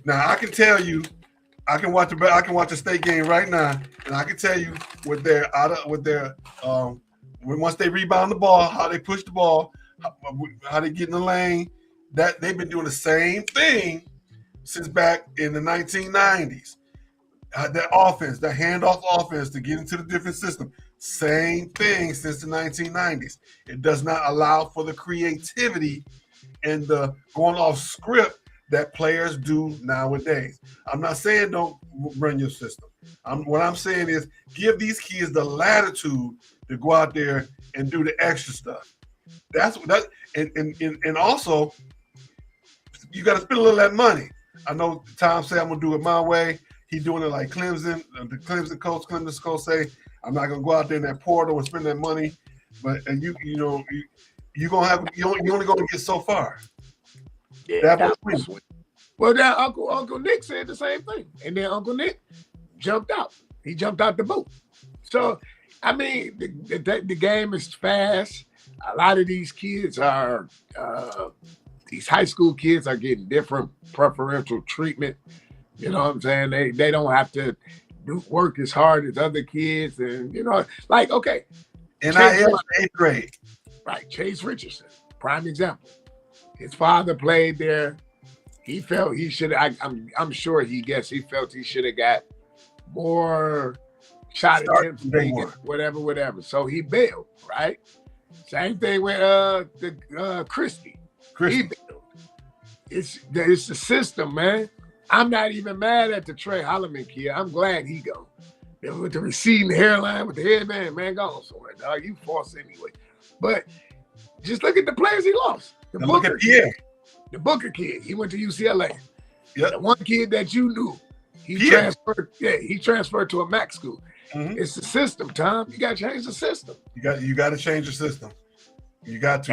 Now, I can tell you, I can watch a state game right now, and I can tell you once they rebound the ball, how they push the ball, how they get in the lane, that they've been doing the same thing since back in the 1990s. That offense, the handoff offense to get into the different system. Same thing since the 1990s. It does not allow for the creativity and the going off script that players do nowadays. I'm not saying don't run your system. What I'm saying is give these kids the latitude to go out there and do the extra stuff. And also you got to spend a little of that money. I know Tom said I'm gonna do it my way. He's doing it like Clemson. The Clemson coach say, I'm not gonna go out there in that portal and spend that money, but you only gonna get so far. Yeah, well, now Uncle Nick said the same thing, and then Uncle Nick jumped out. He jumped out the boat. So I mean, the game is fast. A lot of these kids are, these high school kids are getting different preferential treatment. You know what I'm saying? They don't have to work as hard as other kids. And, like, okay. NIL in 8th grade. Right. Chase Richardson, prime example. His father played there. He felt he should, I'm sure he felt he should have got more shot attempts, whatever. So he bailed, right? Same thing with Christie. He bailed. It's the system, man. I'm not even mad at the Trey Holloman kid. I'm glad he go. With the receding hairline, with the headband, man, go on somewhere, dog. You false anyway. But just look at the players he lost. The Booker kid. He went to UCLA. Yep. The one kid that you knew, he transferred to a MAC school. Mm-hmm. It's the system, Tom. You got to change the system. You got to change the system. You got to.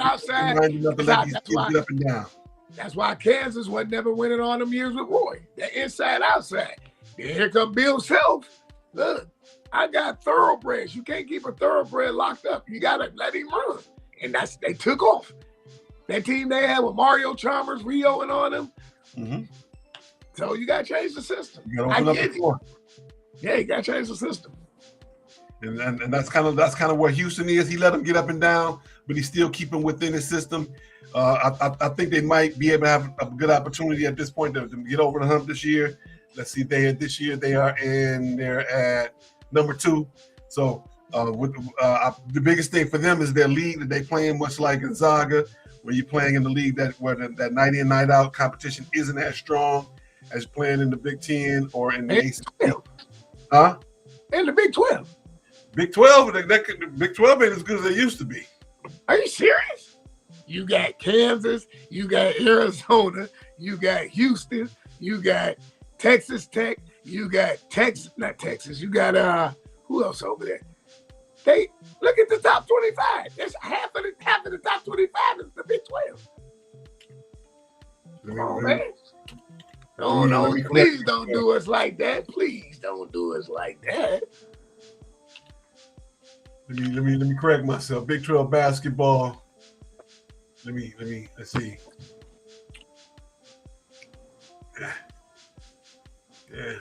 Outside. Get up and down. That's why Kansas was never winning all them years with Roy. That inside outside. Then here come Bill Self. Look, I got thoroughbreds. You can't keep a thoroughbred locked up. You got to let him run. And they took off. That team they had with Mario Chalmers, Rio, and on them. Mm-hmm. So you got to change the system. You got to open up the floor. Yeah, you got to change the system. And that's kind of where Houston is. He let them get up and down, but he's still keeping within his system. I think they might be able to have a good opportunity at this point to get over the hump this year. Let's see, this year they're at number 2. So the biggest thing for them is their league that they play in, much like Gonzaga, where you're playing in the league where that night in, night out competition isn't as strong as playing in the Big Ten or in the ACC. Huh? And the Big 12. Big 12, Big 12 ain't as good as they used to be. Are you serious? You got Kansas, you got Arizona, you got Houston, you got Texas Tech, you got you got who else over there? They look at the top 25. There's half of the top 25 is the Big 12. Come on, man. No, please don't do us like that. Please don't do us like that. Let me correct myself. Big 12 basketball. Let's see. Yeah.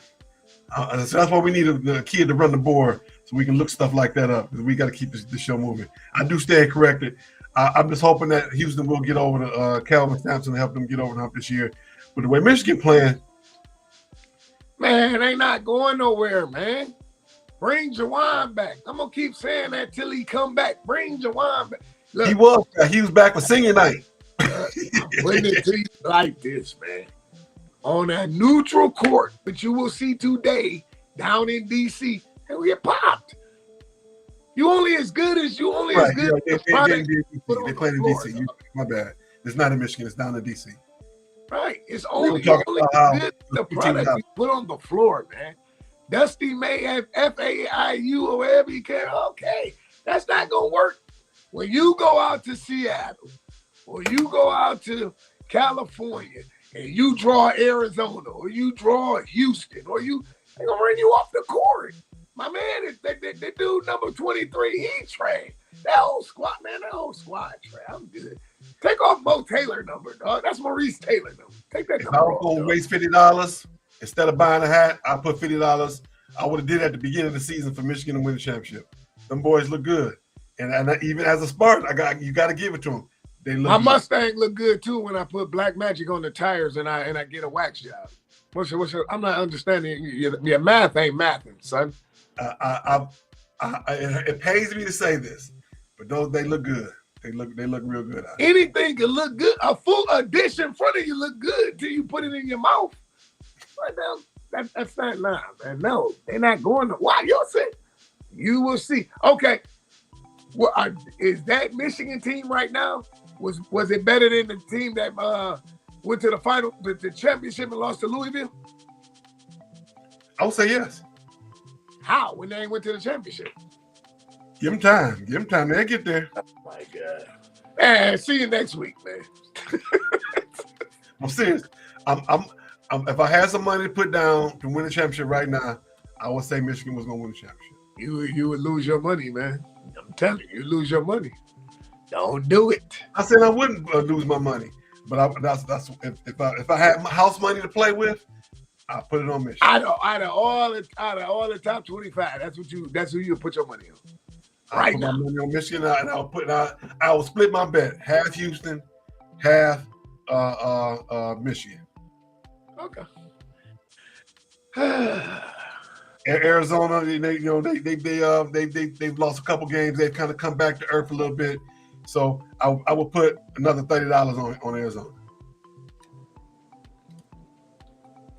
So that's why we need a kid to run the board so we can look stuff like that up. We got to keep the show moving. I do stand corrected. I'm just hoping that Houston will get over to Calvin Sampson and help them get over the hump this year. But the way Michigan playing, man, they not going nowhere, man. Bring Jawan back. I'm gonna keep saying that till he come back. Bring Jawan back. Look, he was back for senior night. I'm putting it to you like this, man. On a neutral court, but you will see today down in DC, and we get popped. You only as good as you only as good. They're playing in DC. My bad. It's not in Michigan. It's down in DC. Right. It's only good the product you put on the floor, man. Dusty may have FAIU or whatever you can. Okay, that's not gonna work. When you go out to Seattle or you go out to California and you draw Arizona or you draw Houston or they're gonna run you off the court. My man, the dude number 23, he trained. That whole squad trained. I'm good. Take off Mo Taylor number, dog. That's Maurice Taylor number. Take that number. If I was gonna waste $50 instead of buying a hat, I put $50. I would have did at the beginning of the season for Michigan to win the championship. Them boys look good. And even as a Spartan, you got to give it to them. They look. My Mustang look good too when I put Black Magic on the tires and I get a wax job. I'm not understanding. Your math ain't mathing, son. It pains me to say this, but they look good. They look real good. Anything can look good. A full dish in front of you look good till you put it in your mouth. Right now, that's not nah, man. No, they're not going to. Why? You'll see. You will see. Okay. Well, is that Michigan team right now? Was it better than the team that went to the final, the championship and lost to Louisville? I would say yes. How? When they went to the championship? Give them time. They'll get there. Oh my God. Man, see you next week, man. I'm serious. I'm if I had some money to put down to win the championship right now, I would say Michigan was going to win the championship. you would lose your money, man. I'm telling you, lose your money. Don't do it. I said I wouldn't lose my money, but that's if I had my house money to play with, I put it on Michigan. Out of all the top 25, that's who you put your money on. I put my money on Michigan, and I will split my bet, half Houston, half Michigan. Okay. Arizona, they've lost a couple games. They've kind of come back to earth a little bit. So I will put another $30 on Arizona.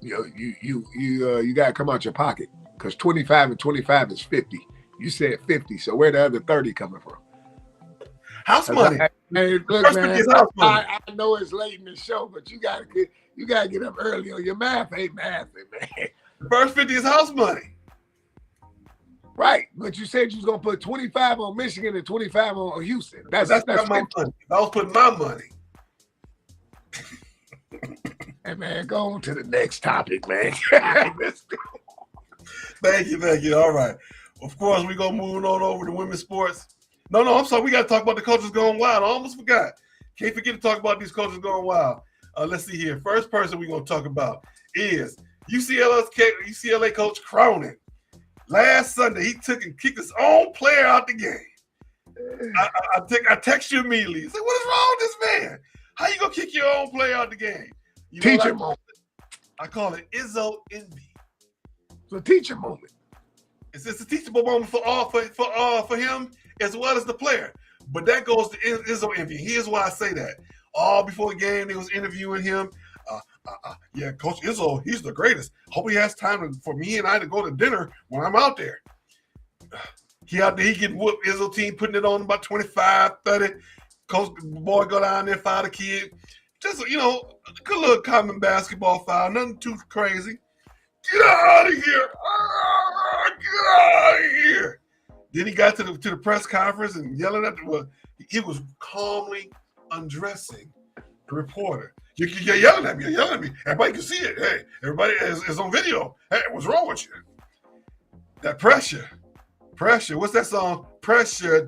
You gotta come out your pocket because 25 and 25 is 50. You said 50, so where the other 30 coming from? House money. Hey, look, man, I know it's late in the show, but you gotta get up early on your math. Ain't mathing, man. The first 50 is house money. Right, but you said you was gonna put 25 on Michigan and 25 on Houston. That's not my money. I was putting my money. Hey man, go on to the next topic, man. Thank you. All right. Of course, we're gonna move on over to women's sports. No, I'm sorry. We got to talk about the coaches going wild. I almost forgot. Can't forget to talk about these coaches going wild. Let's see here. First person we're gonna talk about is UCLA coach Cronin. Last Sunday, he took and kicked his own player out the game. I text you immediately. Say, what is wrong with this man? How you gonna kick your own player out the game? Teacher moment. I call it Izzo envy. It's a teacher moment. It's a teachable moment for him as well as the player. But that goes to Izzo envy. Here's why I say that. All before the game, they was interviewing him. Yeah, Coach Izzo, he's the greatest. Hope he has time for me and I to go to dinner when I'm out there. He out there, he getting whooped. Izzo team putting it on about 25, 30. Coach boy go down there, foul the kid. Just, a good little common basketball foul. Nothing too crazy. Get out of here. Get out of here. Then he got to the press conference and yelling at he was calmly undressing the reporter. You're yelling at me. You're yelling at me. Everybody can see it. Hey, everybody is on video. Hey, what's wrong with you? That pressure. What's that song? Pressure. You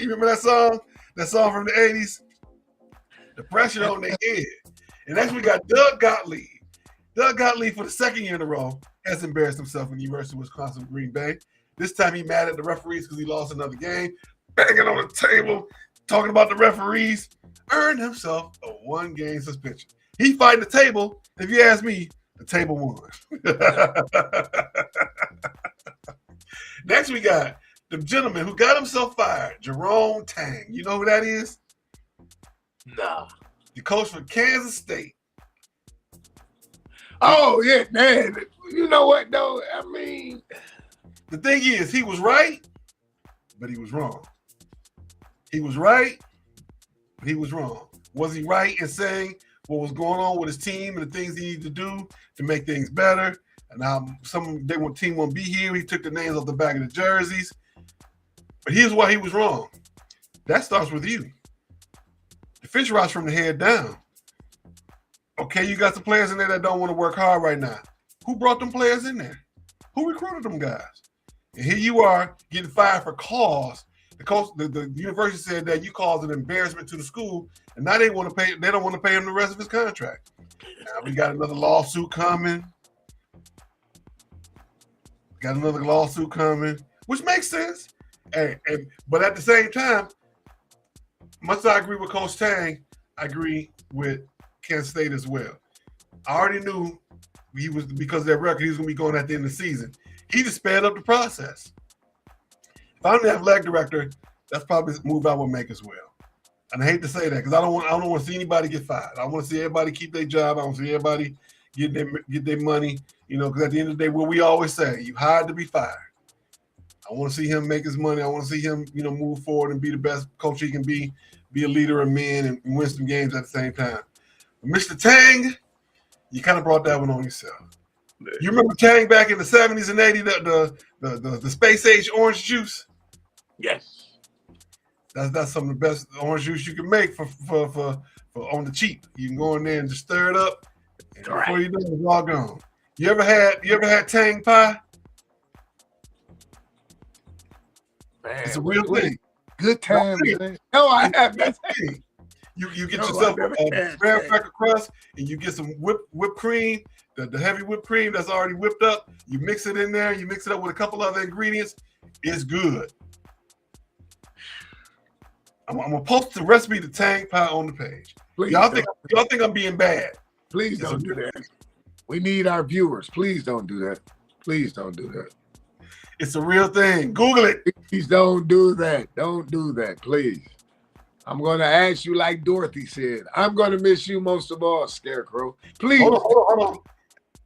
remember that song? That song from the 80s? The pressure on their head. And next we got Doug Gottlieb. Doug Gottlieb, for the second year in a row, has embarrassed himself in the University of Wisconsin Green Bay. This time he mad at the referees because he lost another game. Banging on the table, talking about the referees. Earned himself a 1-game suspension. He fighting the table. If you ask me, the table won. Next we got the gentleman who got himself fired, Jerome Tang. You know who that is? Nah. The coach for Kansas State. Oh, yeah, man. You know what, though? I mean, the thing is, he was right, but he was wrong. He was right, but he was wrong. Was he right in saying what was going on with his team and the things he needed to do to make things better? And now team won't be here. He took the names off the back of the jerseys. But here's why he was wrong. That starts with you. The fish rots from the head down. Okay, you got some players in there that don't want to work hard right now. Who brought them players in there? Who recruited them guys? And here you are getting fired for cause. The university said that you caused an embarrassment to the school, and now they don't want to pay him the rest of his contract. Now we got another lawsuit coming. Which makes sense. But at the same time, much as I agree with Coach Tang, I agree with Kansas State as well. I already knew because of their record, he was going to be going at the end of the season. He just sped up the process. If I'm the athletic director, that's probably a move I would make as well. And I hate to say that because I don't want to see anybody get fired. I want to see everybody keep their job. I want to see everybody get their money. Because at the end of the day, what we always say, you hired to be fired. I want to see him make his money. I want to see him, move forward and be the best coach he can be a leader of men and win some games at the same time. But Mr. Tang, you kind of brought that one on yourself. You remember Tang back in the 70s and 80s, the space age orange juice? yes. That's some of the best orange juice you can make for on the cheap. You can go in there and just stir it up, and before you know it, it's all gone. You ever had Tang pie? Man, It's a real thing. Good times, man. No, I have nothing. You get No, yourself I never a had graham that. cracker crust, and you get some whipped cream, the heavy whipped cream that's already whipped up. You mix it in there. You mix it up with a couple other ingredients. It's good. I'm gonna post the recipe to Tang Pie on the page. Please Y'all don't. think I'm being bad? Please don't do that. We need our viewers. Please don't do that. Please don't do that. It's a real thing. Google it. Please don't do that. Don't do that, please. I'm going to ask you like Dorothy said. I'm going to miss you most of all, Scarecrow. Please. Hold on.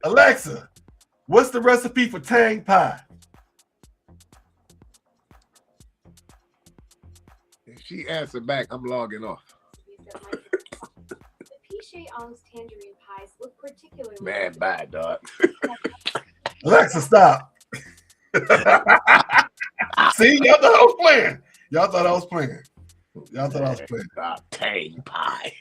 Alexa, what's the recipe for Tang Pie? If she answered back, I'm logging off. The Pichet-Ong's tangerine pies look particularly Man, bye, dog. Alexa, stop. See, y'all thought I was playing. Y'all thought I was playing. Tang pie.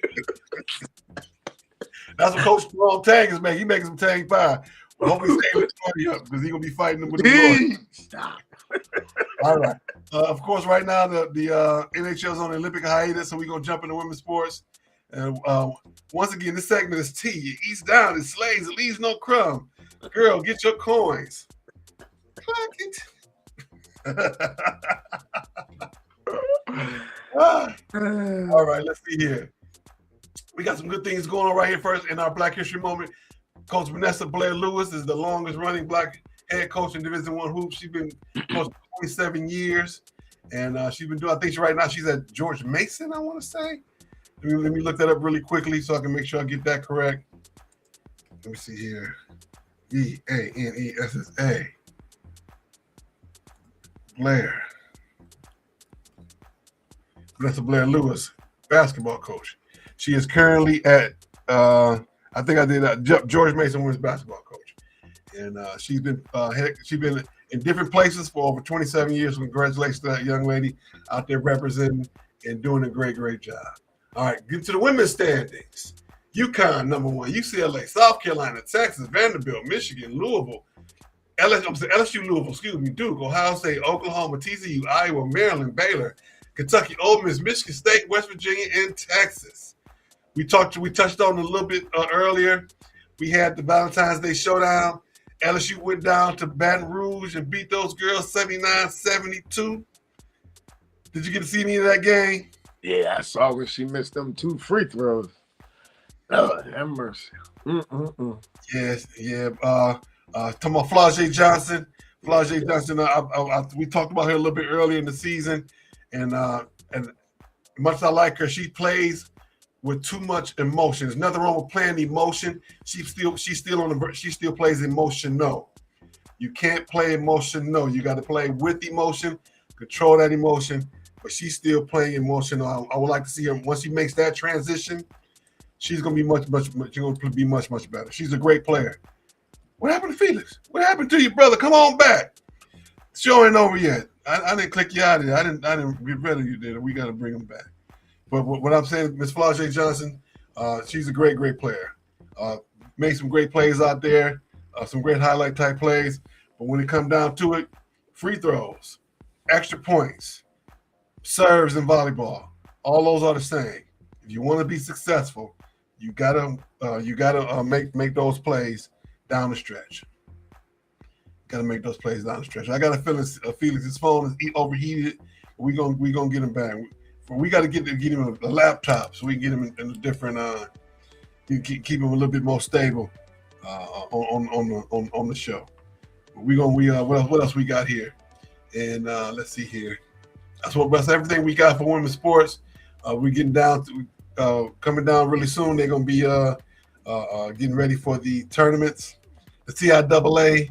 That's what Coach Strong Tang is making. He making some Tang Pie. Well, hopefully save his money up because he's gonna be fighting them with the Lord. Stop. All right. Of course, right now the NHL's on the Olympic hiatus, so we're gonna jump into women's sports. And once again, this segment is tea. It eats down, it slays, it leaves no crumb. Girl, get your coins. All right, let's see here. We got some good things going on right here first in our Black History Moment. Coach Vanessa Blair Lewis is the longest running Black head coach in Division I hoops. She's been coaching for 27 years, and she's been doing. I think right now she's at George Mason. I want to say. Let me look that up really quickly so I can make sure I get that correct. Let me see here. Vanessa Blair. Vanessa Blair Lewis, basketball coach. She is currently at, I think I did George Mason Women's basketball coach, and she's been in different places for over 27 years. Congratulations to that young lady out there representing and doing a great job. All right, get to the women's standings. UConn #1, UCLA, South Carolina, Texas, Vanderbilt, Michigan, Louisville, LSU, Louisville, Duke, Ohio State, Oklahoma, TCU, Iowa, Maryland, Baylor, Kentucky, Ole Miss, Michigan State, West Virginia, and Texas. We touched on it a little bit earlier. We had the Valentine's Day showdown. LSU went down to Baton Rouge and beat those girls 79-72. Did you get to see any of that game? Yeah, I saw when she missed them 2 free throws. Oh, have mercy. Yes, yeah. Talking about Flau'jae Johnson. Flau'jae Johnson, we talked about her a little bit earlier in the season, and much as I like her, she plays with too much emotion. There's nothing wrong with playing emotion. She still plays emotional. You can't play emotional. You got to play with emotion, control that emotion, but she's still playing emotional. I would like to see her once she makes that transition. She's gonna be much better. She's a great player. What happened to Felix? What happened to you, brother? Come on back. The show ain't over yet. I didn't click you out of there. I didn't get rid of you there. We got to bring him back. But what I'm saying, Miss Flau'jae Johnson, she's a great player. Made some great plays out there, some great highlight type plays. But when it comes down to it, free throws, extra points, serves, and volleyball, all those are the same. If you want to be successful, you gotta make those plays down the stretch. Got to make those plays down the stretch. I got a feeling Felix's phone is overheated. We gonna get him back. We got to get him a laptop so we can get him in a different. Keep him a little bit more stable on the show. What else we got here? And let's see here. That's everything we got for women's sports. We're getting down to coming down really soon. They're gonna be getting ready for the tournaments. The CIAA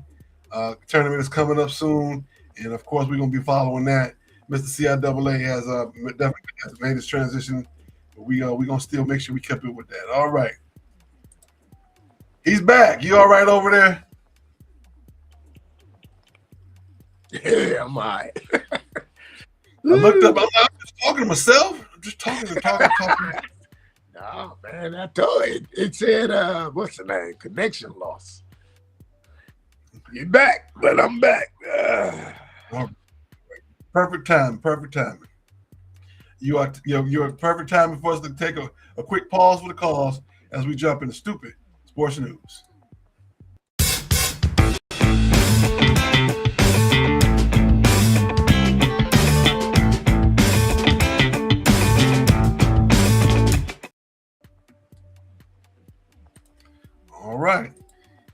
tournament is coming up soon, and of course we're gonna be following that. Mr. CIAA has definitely made his transition. We gonna still make sure we keep it with that. All right, he's back. You all right over there? Yeah, I'm all right. I looked up. I'm just talking to myself. I'm just talking. No, man, I told you. It said, what's the name? Connection loss. You're back, but I'm back. Perfect time. Perfect timing. You're at perfect timing for us to take a quick pause for the cause as we jump into stupid sports news. All right.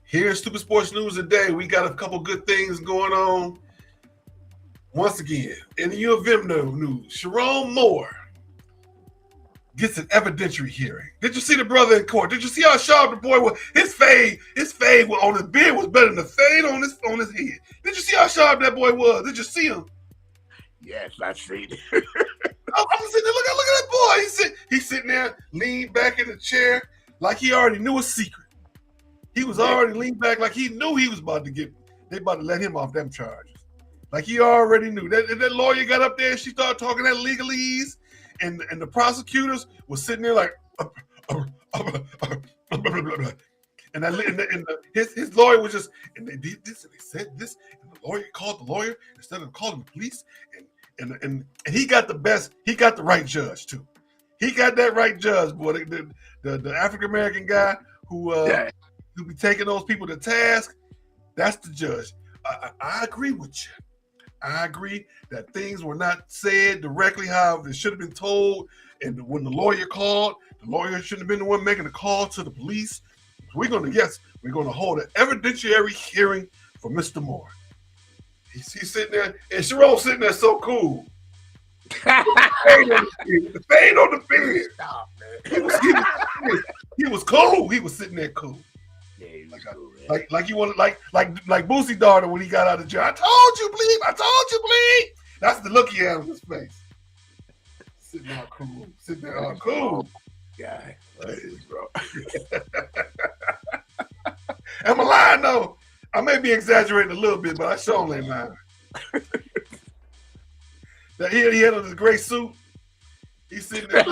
Here's Stupid Sports News today. We got a couple good things going on. Once again, in the U of M news, Sharon Moore gets an evidentiary hearing. Did you see the brother in court? Did you see how sharp the boy was? His fade on his beard was better than the fade on his head. Did you see how sharp that boy was? Did you see him? Yes, I see it. I'm sitting there, look at that boy. He's sitting there, leaned back in the chair like he already knew a secret. He was already leaned back like he knew he was about to they about to let him off them charges. Like he already knew. That lawyer got up there and she started talking that legalese, and the prosecutors was sitting there like, and his lawyer was just, and they did this and they said this, and the lawyer called the lawyer instead of calling the police, and he got the best, he got the right judge too. He got that right judge, boy. The African American guy who be taking those people to task, that's the judge. I agree with you. I agree that things were not said directly how it should have been told. And when the lawyer called, the lawyer shouldn't have been the one making the call to the police. We're going to hold an evidentiary hearing for Mr. Moore. He's sitting there, and Sharon's sitting there so cool. The fade on the beard. Stop, man. He was cool. He was sitting there cool. Yeah, he was cool, Like you want like Boosie daughter when he got out of jail. I told you, bleep. That's the look he had on his face. Sitting there all cool. Guy. Bro. Am I lying though? I may be exaggerating a little bit, but I sure ain't lying. That he had on his gray suit. He's sitting there.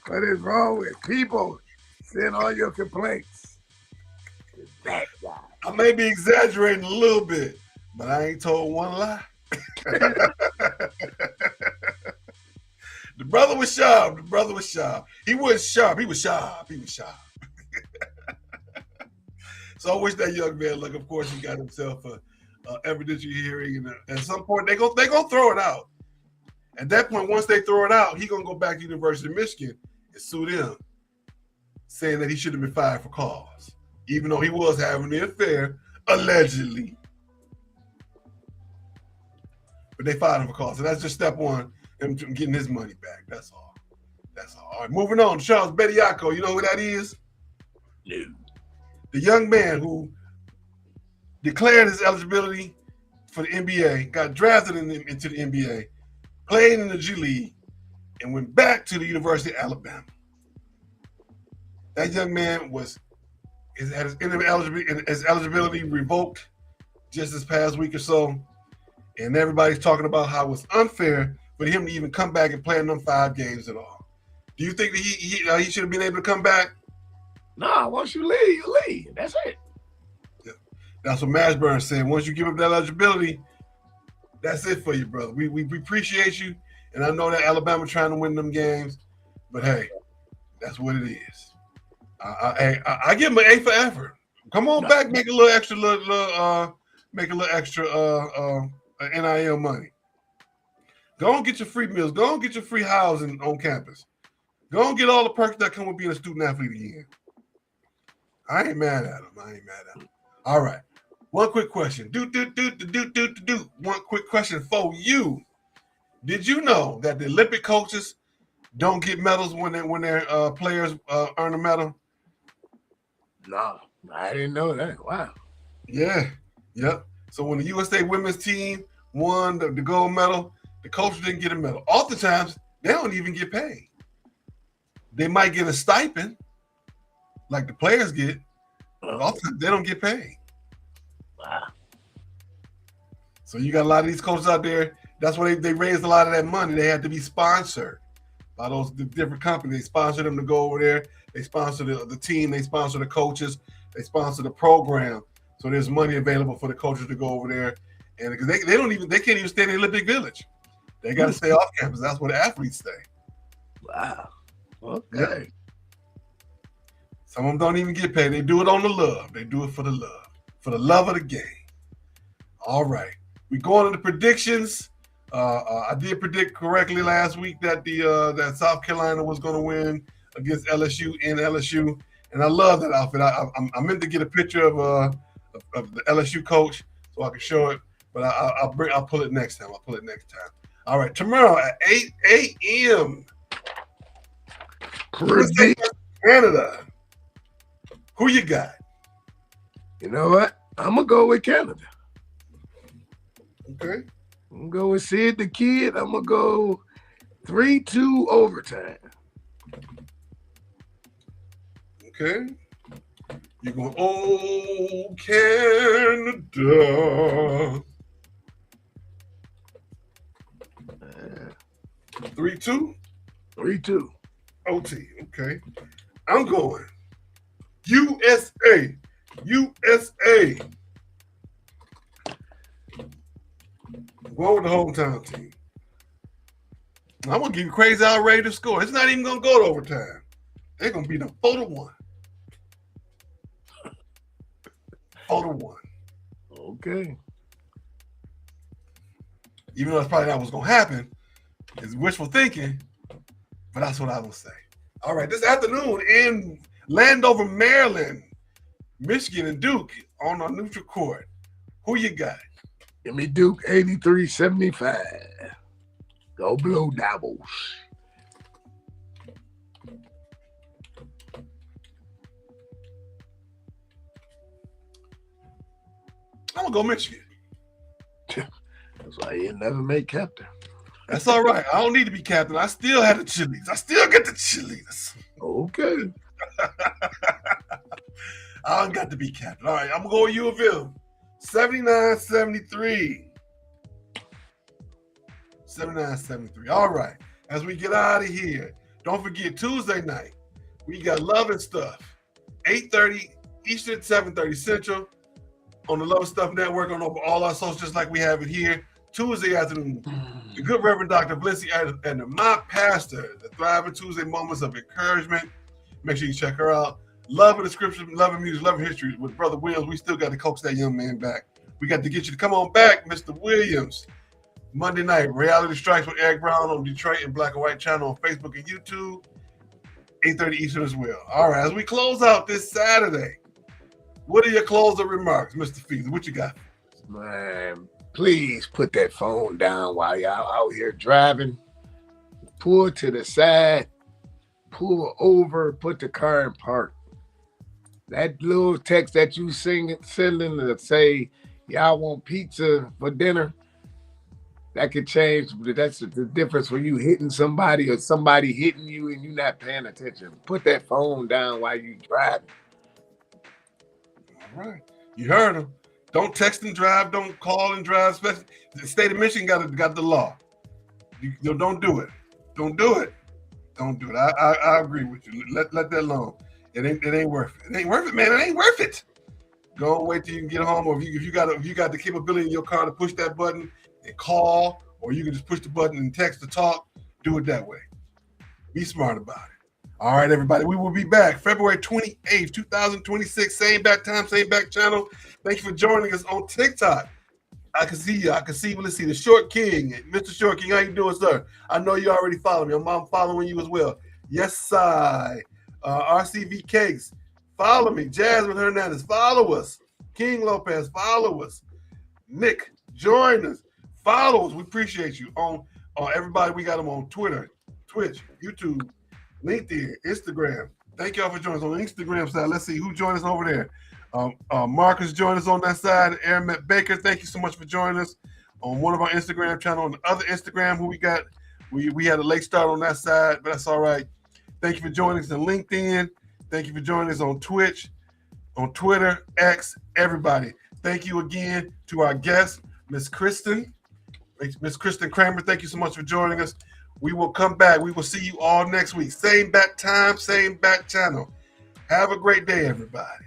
What is wrong with people? Send all your complaints to that guy. I may be exaggerating a little bit, but I ain't told one lie. The brother was sharp. He wasn't sharp. He was sharp. So I wish that young man luck. Of course, he got himself a evidentiary hearing, and at some point they gonna throw it out. At that point, once they throw it out, he gonna go back to the University of Michigan and sue them, saying that he should have been fired for cause, even though he was having the affair allegedly. But they fired him for cause, and that's just step one. Him getting his money back. That's all. All right, moving on. Charles Bediako, you know who that is? No. The young man who declared his eligibility for the NBA, got drafted into the NBA, played in the G League, and went back to the University of Alabama. That young man had his eligibility revoked just this past week or so, and everybody's talking about how it's unfair for him to even come back and play in them 5 games at all. Do you think that he should have been able to come back? No, once you leave, you leave. That's it. Yeah. That's what Mashburn said. Once you give up that eligibility, that's it for you, brother. We appreciate you, and I know that Alabama trying to win them games, but hey, that's what it is. I give him an A for effort. Come on back, make a little extra, NIL money. Go and get your free meals. Go and get your free housing on campus. Go and get all the perks that come with being a student athlete again. I ain't mad at him. All right. One quick question. One quick question for you. Did you know that the Olympic coaches don't get medals when their players earn a medal? No, I didn't know that. Wow. Yeah. Yep. So when the USA women's team won the gold medal, the coaches didn't get a medal. Oftentimes, they don't even get paid. They might get a stipend, like the players get, but oftentimes they don't get paid. Wow. So you got a lot of these coaches out there. That's why they raised a lot of that money. They had to be sponsored by the different companies. They sponsor them to go over there. They sponsor the team. They sponsor the coaches. They sponsor the program. So there's money available for the coaches to go over there And because they can't even stay in the Olympic Village. They got to stay off campus. That's where the athletes stay. Wow. Okay. Yep. Some of them don't even get paid. They do it on the love. They do it for the love of the game. All right. We go on to the predictions. I did predict correctly last week that that South Carolina was going to win against LSU in LSU, and I love that outfit. I meant to get a picture of the LSU coach so I can show it, but I'll pull it next time. All right, tomorrow at 8 a.m. Canada. Who you got? You know what? I'm gonna go with Canada. Okay. I'm gonna go with Sid the Kid. I'm gonna go 3-2 overtime. Okay. You're going, oh, Canada. 3-2? 3-2. OT. Okay. I'm going USA. USA. Going with the hometown team. I'm going to give you a crazy outrageous score. It's not even going to go to overtime. They're going to be the 4-1. 4-1. Okay. Even though that's probably not what's going to happen. It's wishful thinking, but that's what I will say. All right, this afternoon in Landover, Maryland, Michigan and Duke on a neutral court. Who you got? Give me Duke 83-75. Go Blue Devils. I'm going to go Michigan. That's why you never make captain. That's all right. I don't need to be captain. I still have the cheerleaders. I still get the cheerleaders. Okay. I don't got to be captain. All right, I'm going to go with U of M. 79-73. 79-73. All right. As we get out of here, don't forget Tuesday night, we got Love and Stuff. 8:30 Eastern, 7:30 Central on the Love and Stuff Network on all our socials, just like we have it here. Tuesday afternoon, the good Reverend Dr. Valencia and my pastor, the Thriving Tuesday Moments of Encouragement. Make sure you check her out. Love and the Scripture, Love and Music, Love and History with Brother Williams. We still got to coax that young man back. We got to get you to come on back, Mr. Williams. Monday night, Reality Strikes with Eric Brown on Detroit and Black and White Channel on Facebook and YouTube. 8:30 Eastern as well. All right, as we close out this Saturday, what are your closing remarks, Mr. Felix? What you got? Man, please put that phone down while y'all out here driving. Pull to the side, pull over, put the car in park. That little text that you sending to say y'all want pizza for dinner, that could change. That's the difference when you hitting somebody or somebody hitting you and you not paying attention. Put that phone down while you driving. All right. You heard him. Don't text and drive. Don't call and drive. Especially the state of Michigan got the law. Don't do it. Don't do it. Don't do it. I agree with you. Let that alone. It ain't worth it. It ain't worth it, man. It ain't worth it. Go and wait till you can get home, or if you got the capability in your car to push that button and call, or you can just push the button and text to talk. Do it that way. Be smart about it. All right, everybody. We will be back February 28th, 2026. Same back time, same back channel. Thank you for joining us on TikTok. I can see you. Let's see the Short King. Mr. Short King, how you doing, sir? I know you already follow me. I'm following you as well. Yes, I. RCV Cakes, follow me. Jasmine Hernandez, follow us. King Lopez, follow us. Nick, join us. Follow us. We appreciate you. On everybody, we got them on Twitter, Twitch, YouTube, LinkedIn, Instagram. Thank y'all for joining us on the Instagram side. Let's see who joined us over there. Marcus joined us on that side. Aaron Baker, thank you so much for joining us on one of our Instagram channel. On the other Instagram, who we got, we had a late start on that side, but that's all right. Thank you for joining us on LinkedIn. Thank you for joining us on Twitch, on Twitter, X, everybody. Thank you again to our guest, Miss Kristen Kramer. Thank you so much for joining us. We will come back. We will see you all next week. Same bat time, same bat channel. Have a great day, everybody.